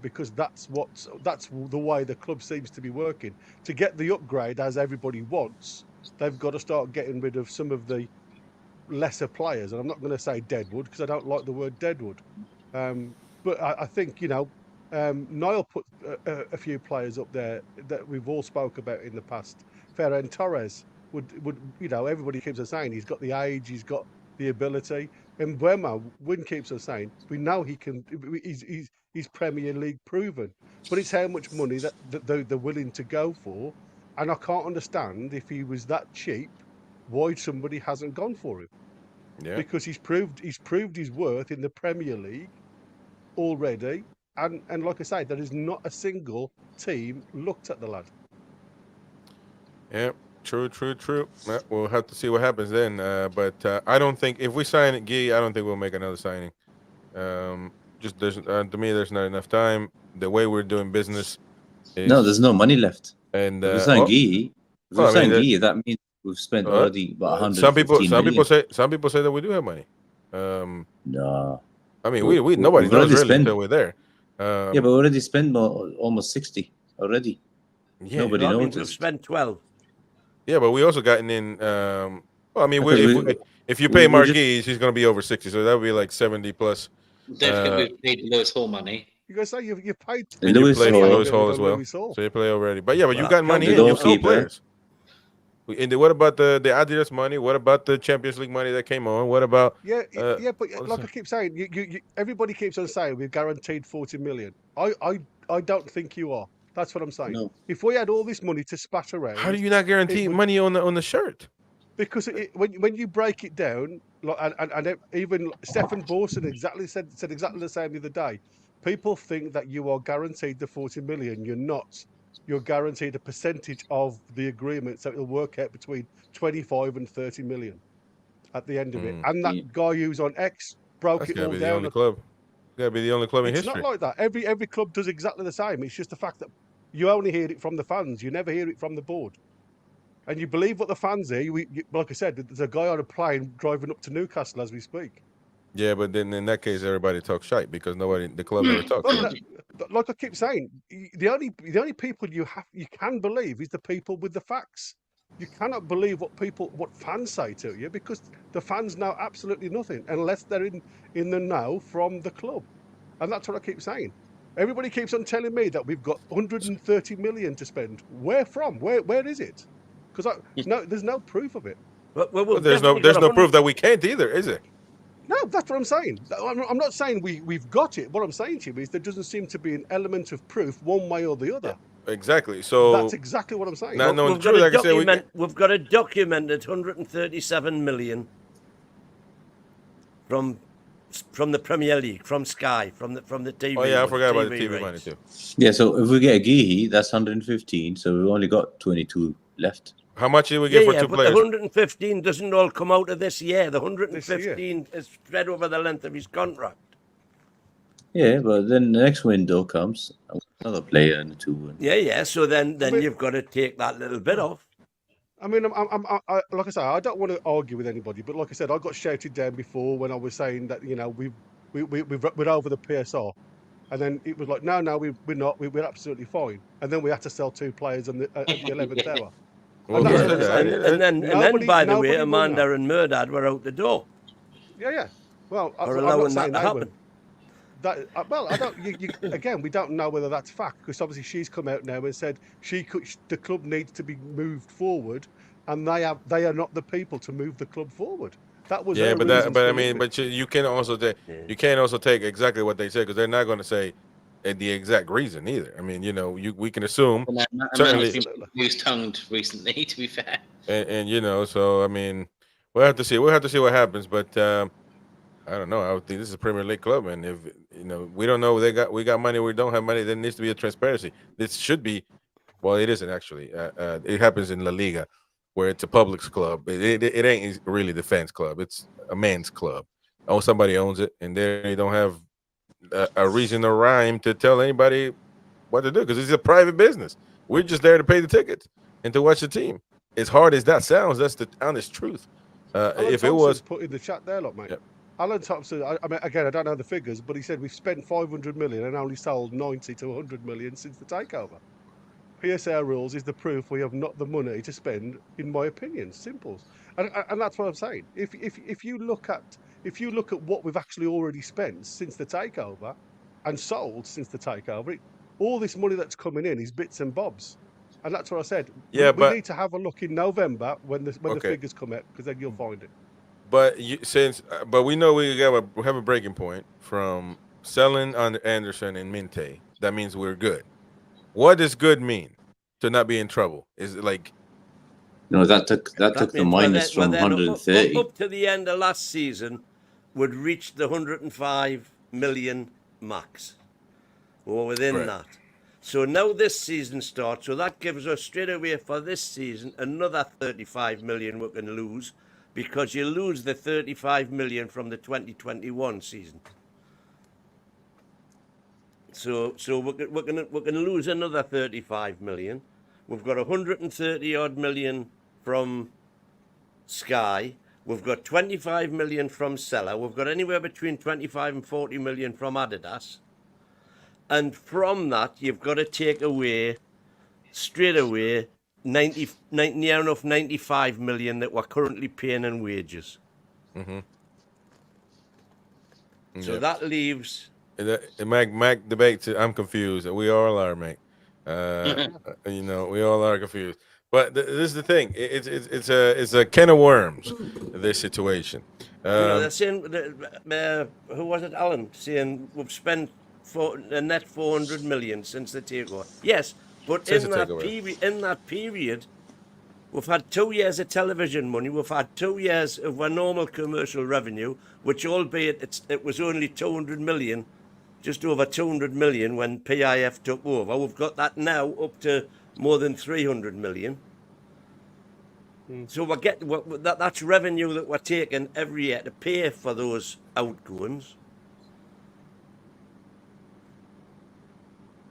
Because that's the way the club seems to be working. To get the upgrade as everybody wants, they've got to start getting rid of some of the lesser players. And I'm not going to say deadwood because I don't like the word deadwood. But I think Niall put a few players up there that we've all spoke about in the past. Ferran Torres would everybody keeps on saying he's got the age, he's got the ability. And Wyn keeps on saying we know he can. He's Premier League proven, but it's how much money that they're willing to go for, and I can't understand if he was that cheap, why somebody hasn't gone for him. Yeah. Because he's proved his worth in the Premier League already, and like I say, there is not a single team looked at the lad. Yeah, true. We'll have to see what happens then. But I don't think if we sign Guehi, I don't think we'll make another signing. To me, there's not enough time. The way we're doing business. There's no money left. And if we sign Guehi, that means we've spent already about 115 Some people say that we do have money. No. I mean, we nobody knows really until we're there. Yeah, but we already spent almost 60 already. Yeah, nobody knows. We've spent 12. Yeah, but we also gotten in. Well, I mean, if you pay Marc Guehi, he's going to be over 60, so that would be like 70 plus. Don't think we've paid Lewis Hall money. You guys say you've paid. Lewis Hall as well, so you play already. But yeah, but you got money in. You've sold players. And what about the Adidas money? What about the Champions League money that came on? What about but like I keep saying, you everybody keeps on saying we've guaranteed 40 million. I don't think you are. That's what I'm saying. No. If we had all this money to spat around, how do you not guarantee money on the shirt? Because when you break it down, Even Stefan Borson said exactly the same the other day. People think that you are guaranteed the 40 million. You're not. You're guaranteed a percentage of the agreement, so it'll work out between 25 and 30 million at the end of it. And that Yeah. guy who's on X broke That's it gotta all be the down. only club. Gotta be the only club in It's not history. like that. Every club does exactly the same. It's just the fact that you only hear it from the fans. You never hear it from the board. And you believe what the fans hear. Like I said, there's a guy on a plane driving up to Newcastle as we speak. Yeah, but then in that case, everybody talks shite because the club never talks. Well, like I keep saying, the only people you can believe is the people with the facts. You cannot believe what fans say to you, because the fans know absolutely nothing unless they're in the know from the club. And that's what I keep saying. Everybody keeps on telling me that we've got 130 million to spend. Where from? Where is it? Because there's no proof of it. But But there's no proof that we can't either, is it? No, that's what I'm saying. I'm not saying we've got it. What I'm saying to you is there doesn't seem to be an element of proof one way or the other. Exactly. So That's exactly what I'm saying. Not knowing we've the got truth, a like I said, we've got a documented 137 million from the Premier League, from Sky, from the TV. Oh yeah, I forgot about the TV TV money rights. too. Yeah, so if we get Guehi, that's 115. So we've only got 22 left. How much did we get for two but players? the 115 doesn't all come out of this year. The This year. 115 is spread over the length of his contract. Yeah, but then the next window comes, another player and two. Yeah. So then mean- you've got to take that little bit off. I mean, I like I say, I don't want to argue with anybody, but like I said, I got shouted down before when I was saying that we're over the PSR, and then it was like, no, we're not, we're absolutely fine, and then we had to sell two players at the 11th hour. Well, that's yeah, what I'm saying. And then, Nobody- by the way, nobody will Amanda know. and Murdad were out the door Yeah. Well, for I'm allowing not saying that to they were. happen. I don't. Again, we don't know whether that's fact, because obviously she's come out now and said the club needs to be moved forward, and they are not the people to move the club forward. That was her reasons for leaving. you can also you can't also take exactly what they said, because they're not going to say the exact reason either. I mean, we can assume certainly, Amanda's been loose-tongued recently, to be fair. and so I mean, we'll have to see. We'll have to see what happens, but I don't know. I would think this is a Premier League club, and if we don't know we got money, we don't have money, there needs to be a transparency. This should be, well, it isn't actually. It happens in La Liga, where it's a public's club. It ain't really the fans' club. It's a man's club. Oh, somebody owns it, and they don't have a reason or rhyme to tell anybody what to do, because it's a private business. We're just there to pay the tickets and to watch the team. As hard as that sounds, that's the honest truth. If it was put in the chat there, look, mate. Yep. Alan Thompson, I mean, again, I don't know the figures, but he said we've spent 500 million and only sold 90 to 100 million since the takeover. PSL rules is the proof we have not the money to spend, in my opinion. Simple, and that's what I'm saying. If you look at what we've actually already spent since the takeover, and sold since the takeover, all this money that's coming in is bits and bobs, and that's what I said. Yeah, we need to have a look in November when the figures come out, because then you'll find it. But but we know we have a breaking point from selling on Anderson and Minte. That means we're good. What does good mean? To not be in trouble? Is it like? No, that took the minus from 130 up to the end of last season, would reach the 105 million max. We're within that. So now this season starts. So that gives us straight away for this season another 35 million we can lose, because you lose the 35 million from the 2021 season. So we're gonna lose another 35 million. We've got 130 odd million from Sky. We've got 25 million from Seller. We've got anywhere between 25 and 40 million from Adidas. And from that, you've got to take away straight away 95 million that we're currently paying in wages. Mm-hmm. So that leaves. Mac debate. I'm confused. We all are, Mac. We all are confused. But this is the thing. It's a can of worms. This situation. They're saying who was it, Alan? Saying we've spent a net 400 million since the takeover. Yes, but in that period, We've had 2 years of television money. We've had 2 years of our normal commercial revenue, which, albeit it was only 200 million, just over 200 million when PIF took over. We've got that now up to more than 300 million. So that's revenue that we're taking every year to pay for those outgoings.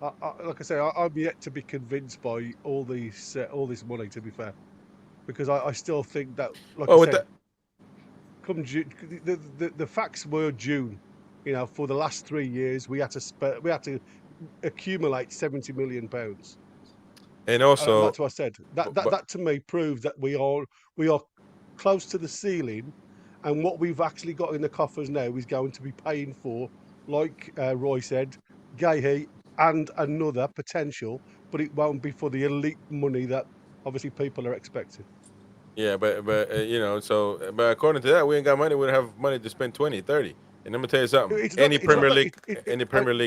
Like I say, I'm yet to be convinced by all this money. To be fair, because I still think that, like I said, come June, the facts were June. You know, for the last 3 years, we had to accumulate £70 million. And also, that's what I said. That to me proves that we are close to the ceiling, and what we've actually got in the coffers now is going to be paying for, like Roy said, Guehi and another potential, but it won't be for the elite money that obviously people are expecting. Yeah, but but according to that, we ain't got money. We don't have money to spend 20, 30. And I'm gonna tell you something. Any Premier League,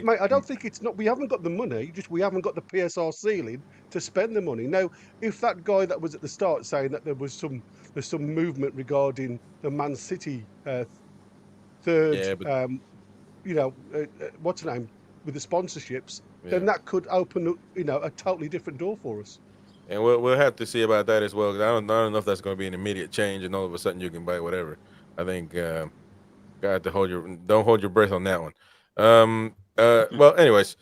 mate, I don't think it's not. We haven't got the money. Just we haven't got the PSR ceiling to spend the money. Now, if that guy that was at the start saying that there's some movement regarding the Man City third, what's the name with the sponsorships, then that could open up, a totally different door for us. And we'll have to see about that as well. 'Cause I don't know if that's going to be an immediate change, and all of a sudden you can buy whatever. I think got to don't hold your breath on that one. Well, anyways,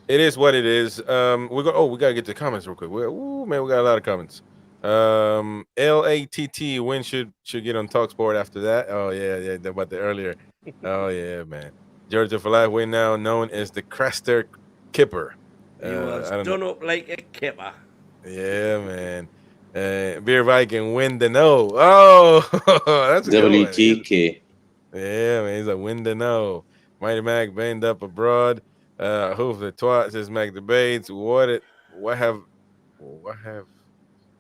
it is what it is. We gotta get to the comments real quick. We got a lot of comments. LATT Wyn should get on TalkSport after that. Oh yeah, about the earlier. Oh yeah, man. Georgia for Life Wyn, now known as the Craster Kipper. He was done up like a kipper. Yeah, man. Beer Viking Wyn the No. Oh, that's a good one. WTK. Yeah, man. He's a Wyn the No. Mighty Mac banged up abroad. Hoof the twat says Mac debates. What have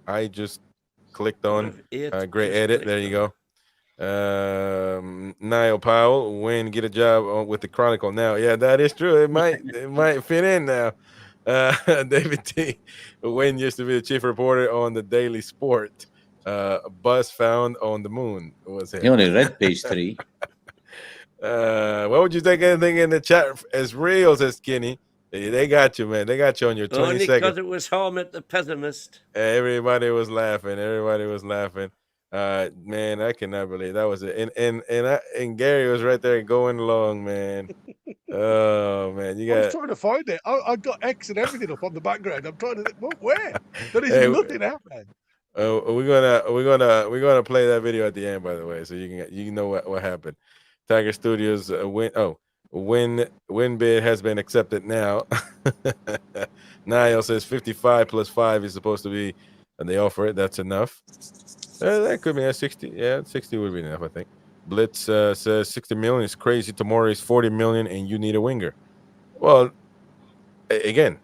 I just clicked on? Great edit. There you go. Niall Powell, Wyn get a job with the Chronicle now. Yeah, that is true. It might fit in now. David T. Wyn used to be the chief reporter on the Daily Sport. Buzz found on the moon was it? You only read page 3. What would you take anything in the chat as real, says Skinny? They got you, man. They got you on your 20 Only seconds. because it was Helmet the Pessimist. Everybody was laughing. Man, I cannot believe that was it. And Gary was right there going along, man. Oh man, I was trying to find it. I got X and everything up on the background. I'm trying to where? There is nothing out there. We're gonna play that video at the end, by the way, so you can know what happened. Tiger Studios Wyn bid has been accepted now. Niall says 55 plus 5 is supposed to be, and they offer it. That's enough. That could be a 60. Yeah, 60 would be enough, I think. Blitz says 60 million is crazy. Tomorrow is 40 million, and you need a winger. Well, again,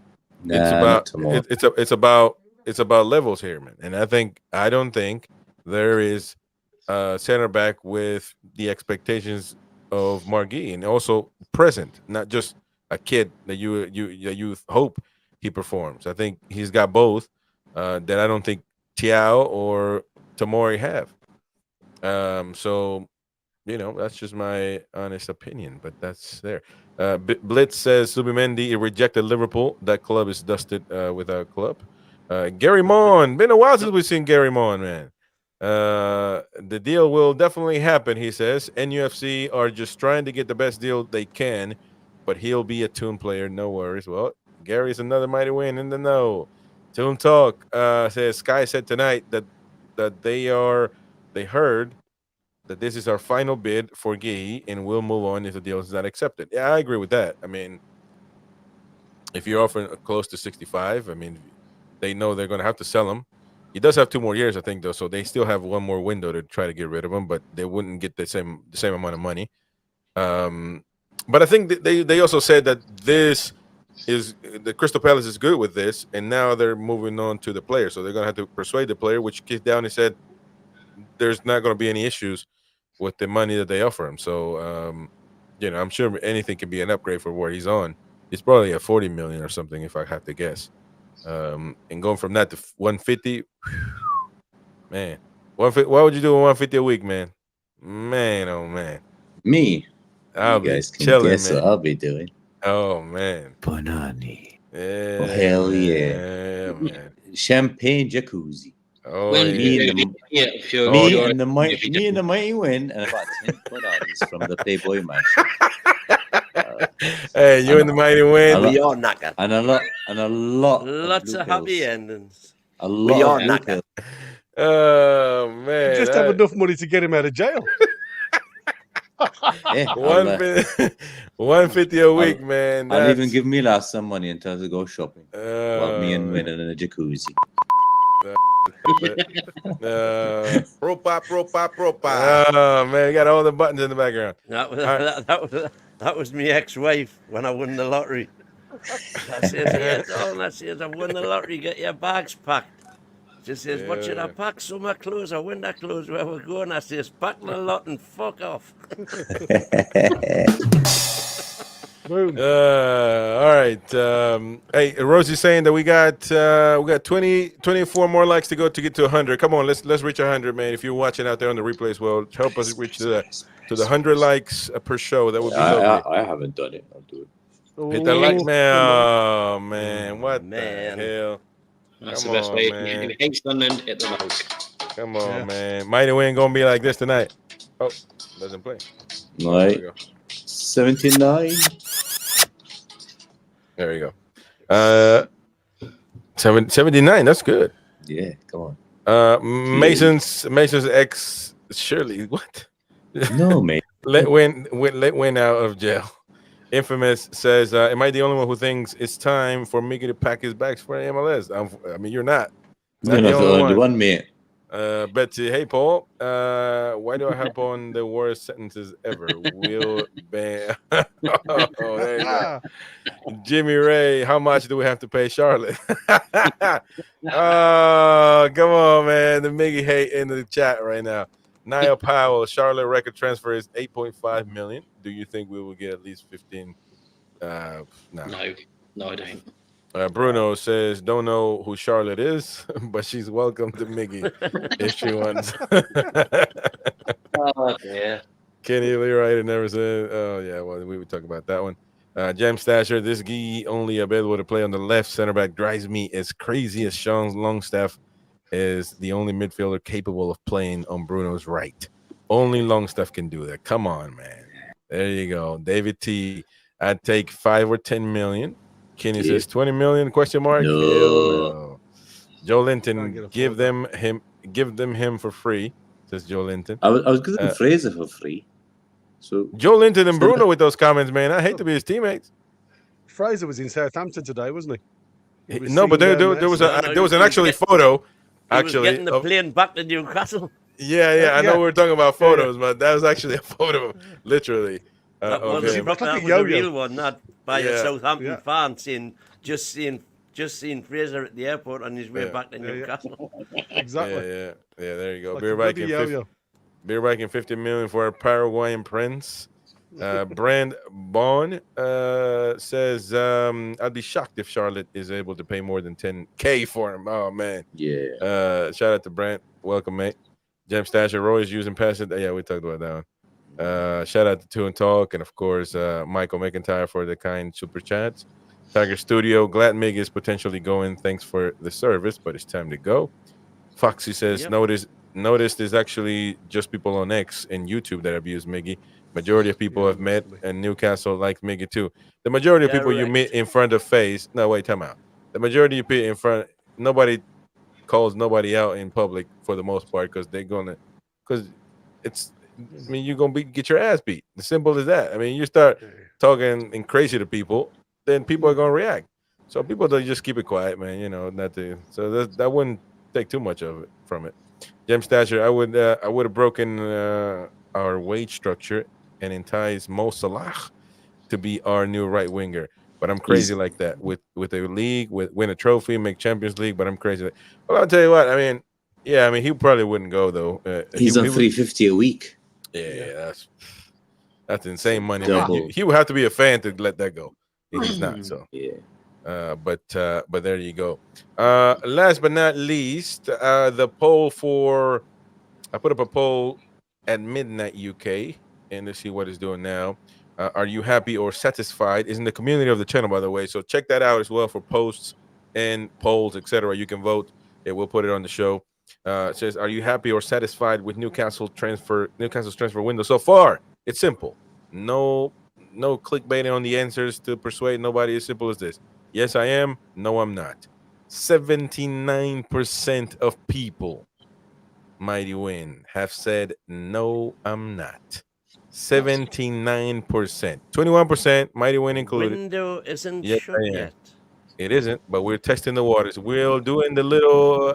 it's about levels here, man. And I don't think there is a center back with the expectations of Marc Guehi, and also present, not just a kid that you hope he performs. I think he's got both that I don't think Tiao or Tomori have. So that's just my honest opinion, but that's there. Blitz says Subimendi rejected Liverpool. That club is dusted with our club. Gary Mon, been a while since we've seen Gary Mon, man. The deal will definitely happen, he says. NUFC are just trying to get the best deal they can, but he'll be a Toon player, no worries. Well, Gary's another Mighty Wyn in the know. Toon Talk says Sky said tonight that they heard that this is our final bid for Guehi, and we'll move on if the deal is not accepted. Yeah, I agree with that. I mean, if you're offering close to 65, I mean, they know they're going to have to sell him. He does have 2 more years, I think, though, so they still have 1 more window to try to get rid of him, but they wouldn't get the same amount of money. But I think they also said that this is the Crystal Palace is good with this, and now they're moving on to the player, so they're going to have to persuade the player, which kicked down and said there's not going to be any issues with the money that they offer him. So, I'm sure anything can be an upgrade for where he's on. It's probably a 40 million or something, if I have to guess. And going from that to 150, Man, what would you do with 150 a week, man? Man, oh man. Me. I'll You be guys can chilling, guess what man. I'll be doing. Oh man. Banani. Yeah. Oh, hell yeah. Yeah, man. Champagne jacuzzi. Oh When yeah. if you're, Me you're and the Mighty Wyn and about 10 Bananis from the Playboy Mansion. Hey, you and the Mighty Wyn. We are knackered. And a lot Lots of happy pills. endings. A We lot are of blue knackered. pills. Oh man. Just have enough money to get him out of jail. Yeah, 150 a week, man. I'll even That's- give me last some money and tell her to go shopping. While me and Wyn in a jacuzzi. Pro-pop. Oh man, we got all the buttons in the background. That was my ex-wife when I won the lottery. I says, yeah, darling, I says, I won the lottery, get your bags packed. She says, what should I pack? Summer clothes or winter clothes, where we're going? I says, pack the lot and fuck off. Boom. All right. Hey, Rosie's saying that we got 24 more likes to go to get to 100. Come on, let's reach 100, man. If you're watching out there on the replays, well, help us reach to the 100 likes per show. That would be lovely. I haven't done it. I'll do it. Hit that like, man. Oh man, what Man. the hell? That's Come the best on, way. man. If you hate Sunderland, hit the like. Come on, Yeah. man. Mighty Wyn gonna be like this tonight. Oh, doesn't play. Right. There we go. 79. There you go. 79. That's good. Yeah, come on. Mason's ex Shirley. What? No, man. Let Wyn out of jail. Infamous says, am I the only one who thinks it's time for Mickey to pack his bags for MLS? I mean, you're not. You're not the only one, mate. Betsy, hey Paul, why do I have on the worst sentences ever? Will ban. Oh, there you go. Jimmy Ray, how much do we have to pay Charlotte? Oh, come on, man. The Miggy hate in the chat right now. Niall Powell, Charlotte record transfer is 8.5 million. Do you think we will get at least 15? No, No, I don't. Bruno says, don't know who Charlotte is, but she's welcome to Miggy if she wants. Oh dear. Kenny Leroy never said, oh, yeah, well, we would talk about that one. Jam Stasher, this Guy only available to play on the left center back drives me as crazy as Sean Longstaff is the only midfielder capable of playing on Bruno's right. Only Longstaff can do that. Come on, man. There you go. David T, I'd take 5 or 10 million. Kenny says 20 million, question mark? No. Hell no. Joe Linton, Can't give them him for free, says Joe Linton. I was giving Fraser for free. So Joe Linton and Bruno with those comments, man. I hate to be his teammates. Fraser was in Southampton today, wasn't he? He was No, but seen there down was so- there was an actually photo. He was getting the plane back to Newcastle. Yeah, I know we're talking about photos, but that was actually a photo, literally. That of was, him. Look that at was Yo-Yo. a real one, not by a Yeah. Southampton Yeah. fan just seeing Fraser at the airport on his way Yeah. back to Newcastle. Exactly. Yeah, there you go. Like Beer a bike bloody and yo-yo. Beer bike and 50 million for a Paraguayan prince. Brand Bond says, I'd be shocked if Charlotte is able to pay more than 10K for him. Oh man. yeah. Shout out to Brent. Welcome, mate. Gem Stasher, Roy is using passive. Yeah, we talked about that one. Shout out to Two and Talk, and of course, Michael McIntyre for the kind super chats. Tiger Studio, glad Mig is potentially going. Thanks for the service, but it's time to go. Foxy says, Yep. notice there's actually just people on X and YouTube that abuse Miggy. Majority of people have met, and Newcastle like Miggy too. The majority of people you Correct. meet in front of face. No, wait, time out. The majority of people in front, nobody calls nobody out in public for the most part because it's. I mean, you're gonna get your ass beat. As simple as that. I mean, you start talking and crazy to people, then people are gonna react. So people don't just keep it quiet, man. You know, not to. So that wouldn't take too much of it from it. Gem Stasher, I would have broken our wage structure and entice Mo Salah to be our new right winger. But I'm crazy like that with a league, win a trophy, make Champions League. But I'm crazy. Well, I'll tell you what. I mean, yeah, I mean, he probably wouldn't go though. He's on $350 a week. Yeah, that's insane money. Double. Man. He would have to be a fan to let that go. He's not. So Yeah. But there you go. Last but not least, the poll for I put up a poll at midnight UK, and let's see what it's doing now. Are you happy or satisfied? Is in the community of the channel, by the way. So check that out as well for posts and polls, etc. You can vote. And we'll put it on the show. It says, "Are you happy or satisfied with Newcastle's transfer window so far?" It's simple. No clickbaiting on the answers to persuade nobody. As simple as this. Yes, I am. No, I'm not. 79% of people, Mighty Wyn, have said no, I'm not. 79%. 21%, Mighty Wyn included. Window isn't Yes, shut I am. yet. It isn't, but we're testing the waters. We're doing the little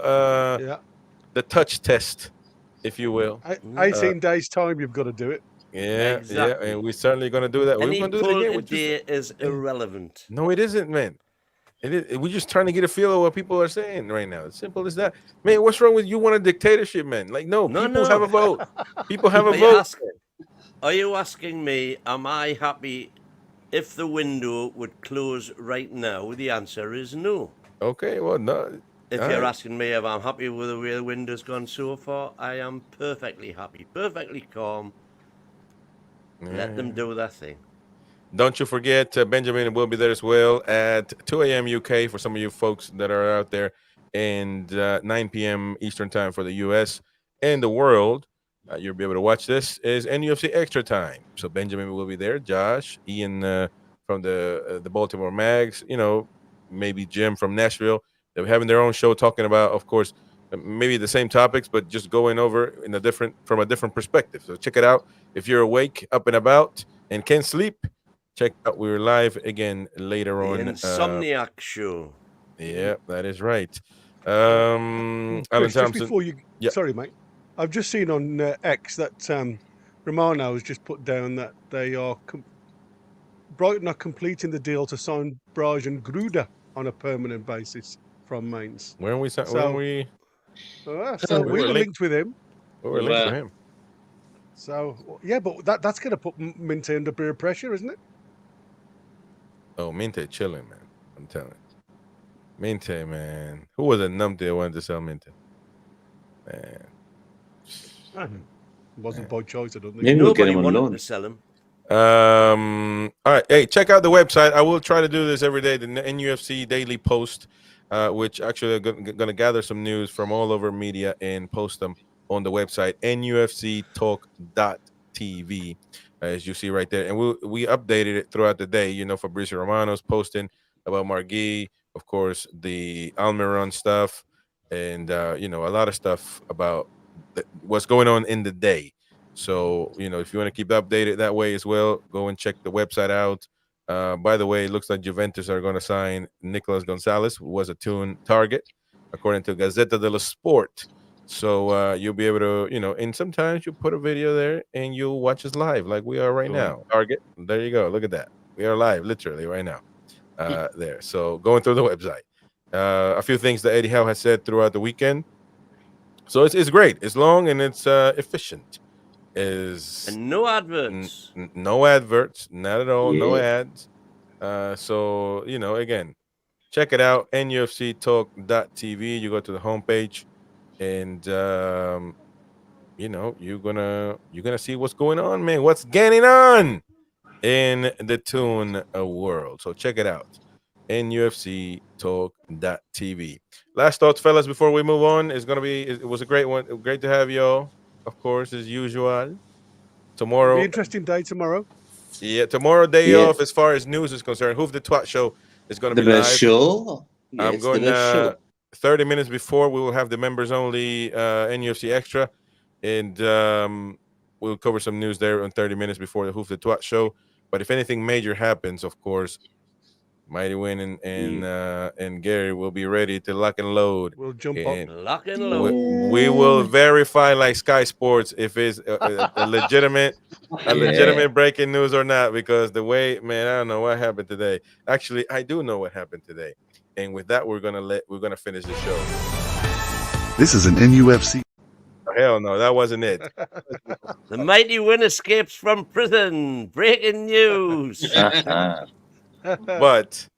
the touch test, if you will. 18 days time, you've got to do it. Yeah, Exactly. and we're certainly going to do that. Any We're going to do poll it again. today is irrelevant. No, it isn't, man. It is. We're just trying to get a feel of what people are saying right now. It's simple as that. Man, what's wrong with you? Want a dictatorship, man? Like, no, people have a vote. People have a vote. Are you asking me, am I happy if the window would close right now? The answer is no. Okay, well, no. If you're asking me if I'm happy with the way the window's gone so far, I am perfectly happy, perfectly calm. Let them do their thing. Don't you forget, Benjamin will be there as well at 2 a.m. UK for some of you folks that are out there, and 9 p.m. Eastern time for the US and the world. You'll be able to watch this is NUFC Extra Time. So Benjamin will be there, Josh, Ian from the Baltimore Mags, maybe Jim from Nashville. They're having their own show talking about, of course, maybe the same topics, but just going over from a different perspective. So check it out. If you're awake, up and about, and can't sleep, check out. We're live again later on. Insomniac show. Yeah, that is right. Chris, Alan just Thompson. before you, sorry, mate. I've just seen on X that Romano has just put down that they are Brighton are completing the deal to sign Braj and Gruda on a permanent basis from Mainz. When we So we were were linked with him. we were linked to him. So yeah, but that's going to put Minte under bit of pressure, isn't it? Oh, Minte chilling, man. I'm telling you. Minte, man. Who was a numpty that wanted to sell Minte? Man. Wasn't by choice, I don't think. Maybe we'll get Nobody him on wanted loan. to sell him. All right. Hey, check out the website. I will try to do this every day. The NUFC Daily Post, which actually going to gather some news from all over media and post them on the website, NUFCtalk.tv, as you see right there. And we updated it throughout the day. Fabrizio Romano's posting about Marc Guehi, of course, the Almiron stuff, and, a lot of stuff about what's going on in the day. So, if you want to keep updated that way as well, go and check the website out. By the way, it looks like Juventus are going to sign Nicolas Gonzalez, who was a Tune target, according to Gazzetta dello Sport. So you'll be able to, and sometimes you put a video there and you'll watch us live like we are right now. Target. There you go. Look at that. We are live literally right now there. So going through the website. A few things that Eddie Howe has said throughout the weekend. So it's great. It's long and it's efficient. And no adverts. No adverts, not at all. Yeah. No ads. So again, check it out. NUFCtalk.tv. You go to the homepage, and you're gonna see what's going on, man. What's getting on in the Tune world. So check it out. NUFCtalk.tv. Last thoughts, fellas, before we move on. It was a great one. Great to have y'all, of course, as usual. Tomorrow, Be interesting day tomorrow. Yeah, tomorrow day off as far as news is concerned. Hoof the Twat show is going to be best live. show. I'm Yes, going the best show. 30 minutes before. We will have the members only NUFC Extra, and we'll cover some news there on 30 minutes before the Hoof the Twat show. But if anything major happens, of course, Mighty Wyn and Gary will be ready to lock and load. We'll jump and up. Lock and load. we will verify like Sky Sports if it's a legitimate breaking news or not, because the way, man, I don't know what happened today. Actually, I do know what happened today. And with that, we're gonna finish the show. This is an NUFC. Oh, hell no, that wasn't it. The Mighty Wyn escapes from prison. Breaking news. But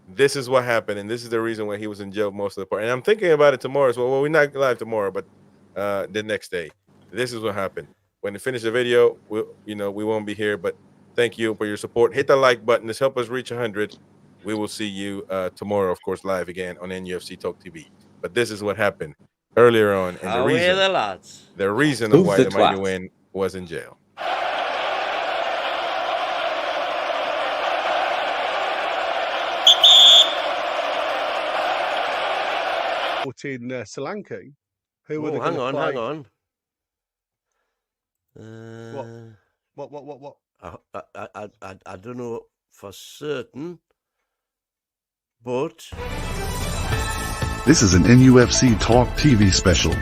this is what happened, and this is the reason why he was in jail most of the part. And I'm thinking about it tomorrow as well. Well, we're not live tomorrow, but the next day. This is what happened. When we finish the video, we won't be here, but thank you for your support. Hit the like button. This help us reach 100. We will see you tomorrow, of course, live again on NUFC Talk TV. But this is what happened earlier on, and the reason of why the Mighty Wyn was in jail. In Solanke, who were hang on. What? I don't know for certain, but This is an NUFC Talk TV special.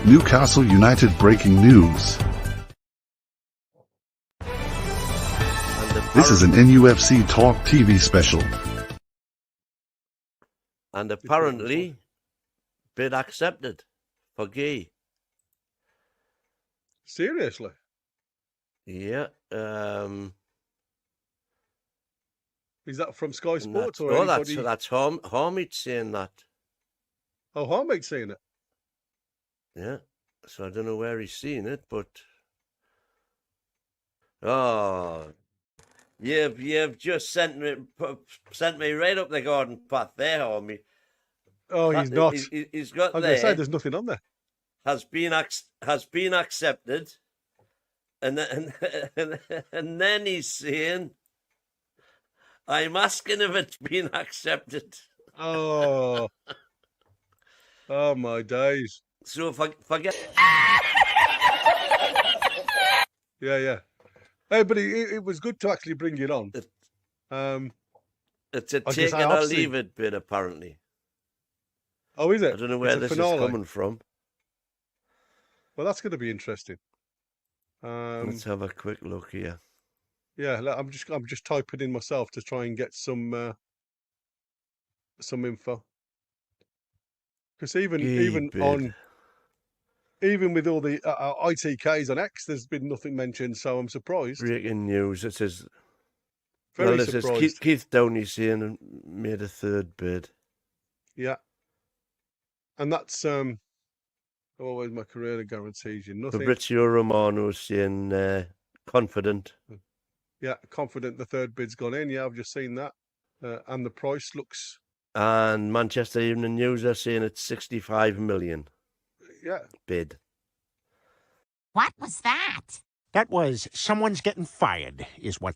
Newcastle United breaking news. This is an NUFC Talk TV special. And apparently, bid accepted for Guehi. Seriously? Yeah. Is that from Sky Sports or anybody? That's Harmeet saying that. Oh, Harmeet's saying it. Yeah. So I don't know where he's seen it, but you've just sent me right up the garden path there, Harmeet. Oh, he's not. He's got I was there. going to say there's nothing on there. Has been accepted, and then he's saying, "I'm asking if it's been accepted." Oh, oh my days. So forget. Yeah. Hey, but it was good to actually bring it on. It's a take it or leave it bit, apparently. Oh, is it? I don't know where this is coming from. Well, that's going to be interesting. Let's have a quick look here. Yeah, I'm just typing in myself to try and get some info. Because even with all the ITKs on X, there's been nothing mentioned, so I'm surprised. Breaking news. It says. Very surprised. Says Keith Downey saying made a third bid. Yeah. And that's always my career guarantees you nothing. Fabrizio Romano saying confident. Yeah, confident the third bid's gone in. Yeah, I've just seen that. And the price looks. And Manchester Evening News are saying it's 65 million. Yeah. Bid. What was that? That was someone's getting fired, is what